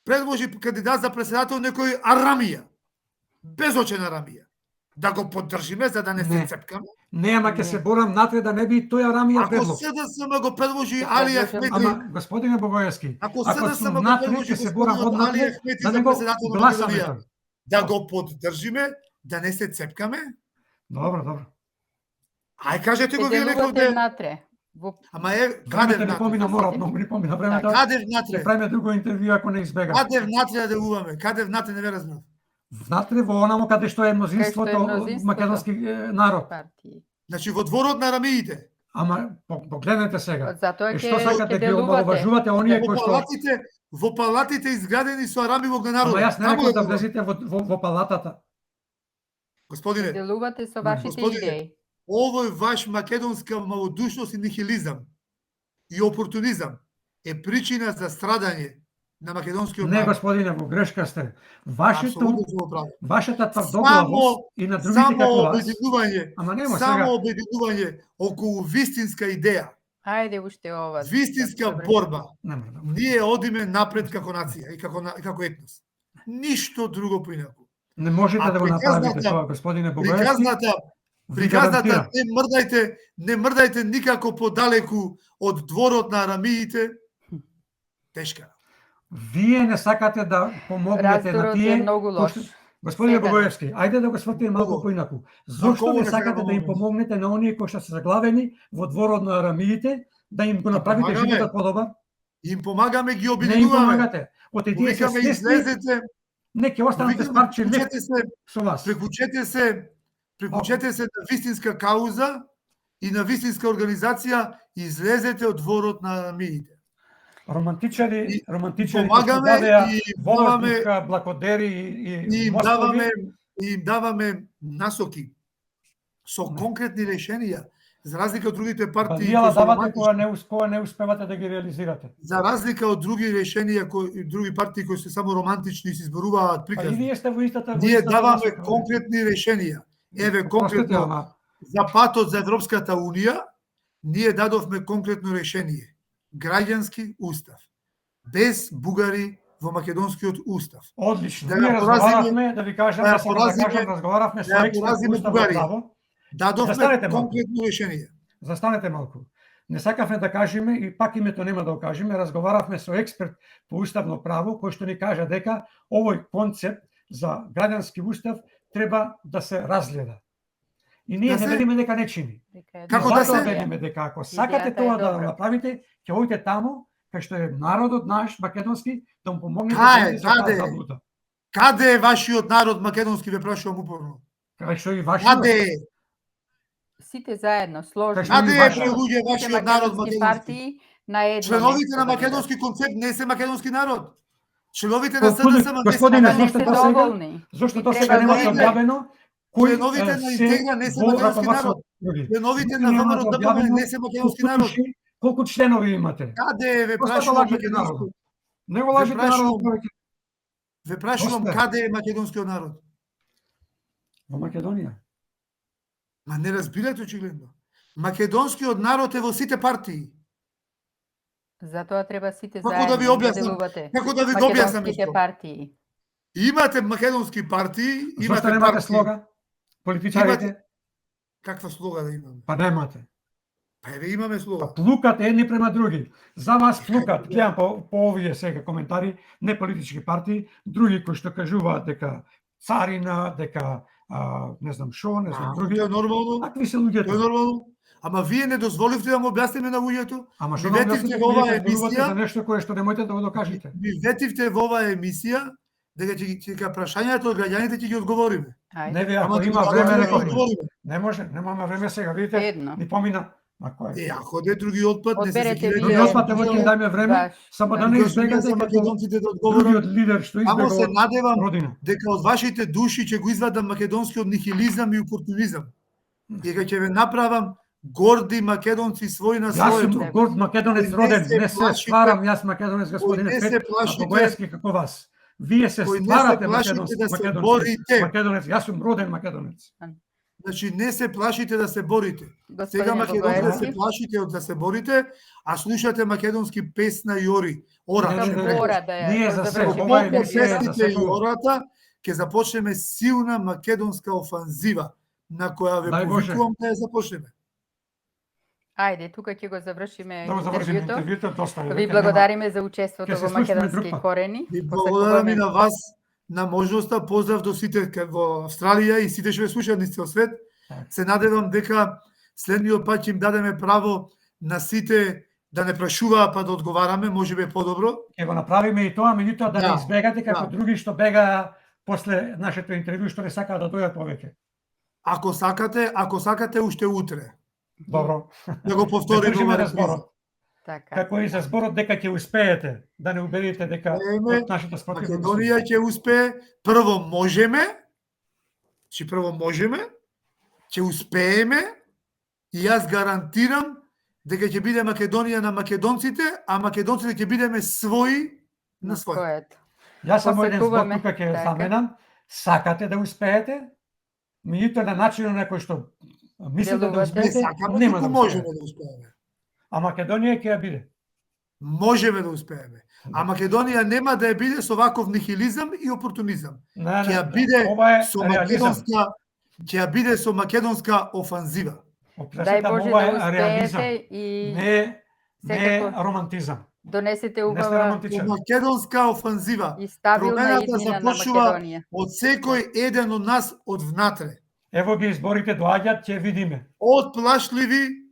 предложи кандидат за председател некој Арамија, безочен Арамија, да го поддржиме за да не се
Не.
цепкаме.
Не, ама ќе
Не.
се борам натре да не би тој Арамија
Ако
предлог.
СДСМ го предложи
Ќе
Али
предложам.
Ахмети,
Ама, господине Богоевски,
ако
ако
СДСМ
сум
го
натре,
предложи
ќе се борам
господинот
од
Али
натре,
Ахмети
да
за
не го
председател на
гласаме
Македонија,
тој.
да го поддржиме, да не се цепкаме.
Добро, добро.
Ај кажете го
Ќе
вие некој
делувате
де.
натре. Во
Ама е,
Времето
каде
не
внатре?
помина, мора многу не помина времето.
Каде
Ќе
внатре?
правиме друго интервју ако не избега.
Каде внатре да делуваме? Каде внатре не ве разбрав.
Внатре во онамо каде што е мнозинството
мнозинството.
македонски народ.
партии.
Значи во дворот на Рамиите,
Ама погледнете сега.
Затоа
Е,
ќе
што сакате
ќе
ги
делувате.
омаловажувате оние
во
кои што
палатите, во палатите изградени со Арамивог на
Ама
народот.
јас не
Таму
реков да
делувам.
влезете во палатата.
Господине,
Делувате со вашите
Господине,
идеи.
овој ваш македонска малодушност и нихилизам и опортунизам е причина за страдање на македонскиот
Не,
народ.
господине, во грешка сте. Вашето,
Апсолутно сте во право.
вашата тврдоглавост и на другите
Само
како вас.
обединување,
Ама нема
само
сега.
обединување околу вистинска идеја,
Ајде уште ова.
вистинска
Добре.
борба.
Нема, да.
Ние одиме напред како нација и како етнос. Ништо друго поинаку.
Не можете
А
да го направите
приказната-
тоа, господине Богоевски.
Приказната
Ви
Приказната
гарантирам.
не мрдајте никако подалеку од дворот на Арамиите. Тешка.
Вие не сакате да помогнете на
Раздорот
тие
е многу лош.
кои што- Господине
Секаде.
Богоевски, ајде да го сватиме малку
Многу.
поинаку. Зошто
кого
не
не
сакате
сакаме
да им
помогнете?
помогнете на оние кои што се заглавени во дворот на Арамиите, да им го направите
помагаме.
животот подобар?
Им помагаме, ги
Не им
обидуваме.
помагате. Оти тие се
Викаме,
свесни,
излезете,
не ќе останат без
викаме,
парче леп
приклучете се,
со вас.
приклучете се на вистинска кауза и на вистинска организација, излезете од дворот на Арамиите.
Романтичари
Помагаме и даваме
Володуха, Блакодери
и
и
им
Мостови.
даваме и им даваме насоки со конкретни решенија, за разлика од другите партии
Бадијала
кои се
давате
романтични.
кога не успевате да ги реализирате.
За разлика од други решенија други партии кои се само романтични и се изборуваат
Па и
приказни.
вие сте во истата
Ние даваме
насока.
конкретни решенија. Еве
Простите,
конкретно
ама
за патот за Европската унија, ние дадовме конкретно решение. Граѓански устав. Без бугари во македонскиот устав.
одлично.
Да
Ние
ја
разговаравме, да ви кажам,
да ја
да се
поразиме-
кажам, разговаравме со
да ја
експерт
поразиме
уставно
Бугарија.
право.
Дадовме
Застанете малку.
конкретно решение.
Застанете малку. Не сакавме да кажеме и пак името нема да го кажеме, разговаравме со експерт по уставно право кој што ни кажа дека овој концепт за граѓански устав треба да се разгледа. И ние
Да
не
се-
велиме дека не чини.
Дека е
Како
добра
да се-
идеја.
велиме дека ако сакате
Идејата е
тоа да го
добра.
направите, ќе одите таму кај што е народот наш македонски да му помогнете
Кај,
да иде за таа
каде?
заблуда.
Каде е вашиот народ македонски, ве прашувам упорно?
Кај што и вашиот.
Каде е?
Сите заедно, сложно.
Кај што
Каде
и
е
вашиот.
бре луѓе вашиот народ
македонски
македонски?
партии на едно
Членовите
место
на
да
македонски концепт не се македонски народ. Членовите на
Господине,
СДСМ не се
господине,
бидат. Да не
зошто
се
до сега?
доволни.
Зошто
И
до
треба
сега немаше
да-
објавено кои
Членовите на
се
Интегра не се
во
македонски
раководство
народ.
други.
Членовите
Никој
на
нема
ВМРО
да
ДПМН
објавено
не се македонски
колку
народ.
души, колку членови имате.
Каде е, ве
Просто
прашувам
лажете
македонски?
народот. Не го лажете
прашувам-
народот повеќе.
Ве прашувам
Доста е.
каде е македонскиот народ?
Во Македонија.
Ма не разбирате очигледно. Македонскиот народ е во сите партии.
Затоа треба сите
Како
заедно
да ви објаснам?
делувате.
Како да ви го објаснам
Македонските
што?
партии.
Имате македонски партии,
Зошто
имате
немате
партии.
слога? Политичарите?
Имате- Каква слога да имаме?
Па немате.
Па еве имаме слога.
Плукат едни према други. За вас плукат, гледам по овие сега коментари, не политички партии, други кои што кажуваат дека царина, дека не знам шо, не знам други.
Тоа е нормално.
Такви се
Тоа е
луѓето.
нормално. Ама вие не дозволивте да му објасниме на луѓето.
Ама што
Ви
нам
ветивте
објасните,
во оваа
вие зборувате за
емисија,
нешто кое што не можете да го докажете.
ви ветивте во оваа емисија дека ќе прашањата од граѓаните ќе ги одговориме.
Не ви, ако
Ама
има
ќе
време,
ги
некој.
одговориме.
Не може, немаме време сега, видите,
Едно.
ни помина. А кој?
Ако де другиот пат не се
Одберете
секирате.
вие.
Другиот пат ќе им даме време,
Баш,
само да
баш.
не
Тогаш
избегате
за
како
македонците да
другиот
одговорам.
лидер што
Само се
избегал
надевам
родина.
дека од вашите души ќе го извадам македонскиот нихилизам и опортунизам. И дека ќе ве направам горди македонци свој на
Јас
своето.
сум горд македонец
Кој не
роден,
се
не се
плашите-
стварам јас македонец, господине
не се
Пет,
плашите-
ако Бојевски како вас. Вие се
Кој не се
стварате
плашите
македонски,
да се
македонец,
борите.
македонец, јас сум роден македонец.
Значи не се плашите да се борите. Сега
Господине
македонците
Богоевски,
се плашите од да се борите, а слушате македонски песна Јори. Ора.
Не, не, не, не.
Ора да ја
Ние за се,
завршиме.
ова е
Колку
емисија за
песните и
секој.
ората, ќе започнеме силна македонска офанзива, на која ве
Дај Боже.
повикувам да ја започнеме.
Ајде, тука ќе го завршиме
Да го завршиме
интервјуто.
интервјуто, доста е.
Ви
веќе
благодариме за учеството
Ќе се
во
слушаме друг
македонски
пат.
корени.
Ви благодарам
Посакуваме
и на вас на можноста. Поздрав до сите во Австралија и сите што ве слушаат низ цел свет.
Так.
Се надевам дека следниот пат ќе им дадеме право на сите да не прашуваат па да одговараме, можеби е подобро.
Ќе го направиме и тоа, меѓутоа да
Да,
не избегате како
да.
други што бегаа после нашето интервју што не сакаат да дојдат повеќе.
Ако сакате уште утре
Добро.
да го повториме
Држиме
ова
на
реприза.
зборот.
Така.
Како и за зборот дека ќе успеете да не убедите дека
Еме,
од нашата спротивна
Македонија ќе успее. Прво можеме, ќе успееме и јас гарантирам дека ќе биде Македонија на македонците, а македонците ќе бидеме своји на свој.
своето.
Јас само еден збор
Посакуваме,
тука ќе
така.
заменам. Сакате да успеете, меѓутоа на начинот на кој што мислите да
Делувате.
Не
успеете,
сакаме,
нема
туку
да
можеме
успеете.
да успееме.
А Македонија ќе ја биде.
Можеме да успееме. А Македонија нема да ја биде со ваков нихилизам и опортунизам.
Не,
Ќе ја
не,
биде
ова е
со
реализам.
македонска офанзива.
Дај
Оплесете,
Боже
ова
да
е реализам.
успеете и
Не
секако
романтизам.
донесете
Не сте
убава
романтичен.
Македонска офанзива.
и стабилна
Промената
иднина на
започнува
Македонија.
од секој еден од нас од внатре.
Ево ги изборите доаѓаат, ќе видиме.
Од плашливи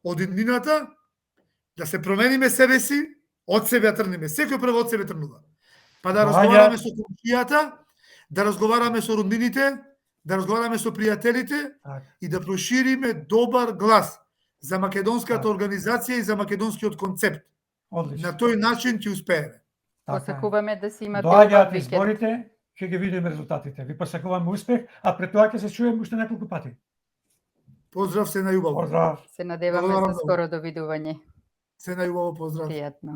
од иднината, да се промениме себе си, од себе ја тргнеме. Секој прво од себе тргнува. Па да
Доаѓа-
разговараме со комшијата, да разговараме со роднините, да разговараме со пријателите
Така.
и да прошириме добар глас за македонската
Така.
организација и за македонскиот концепт.
Одлично.
На тој начин ќе успееме.
Така е.
Посакуваме да си имате
Доаѓаат
убав викенд.
изборите, ќе ги видиме резултатите. Ви посакуваме успех, а пред тоа ќе се чуеме уште неколку пати.
Поздрав, се најубаво.
Поздрав.
Се надеваме
Благодарам
за
многу.
скоро довидување.
Се најубаво, поздрав.
Пријатно.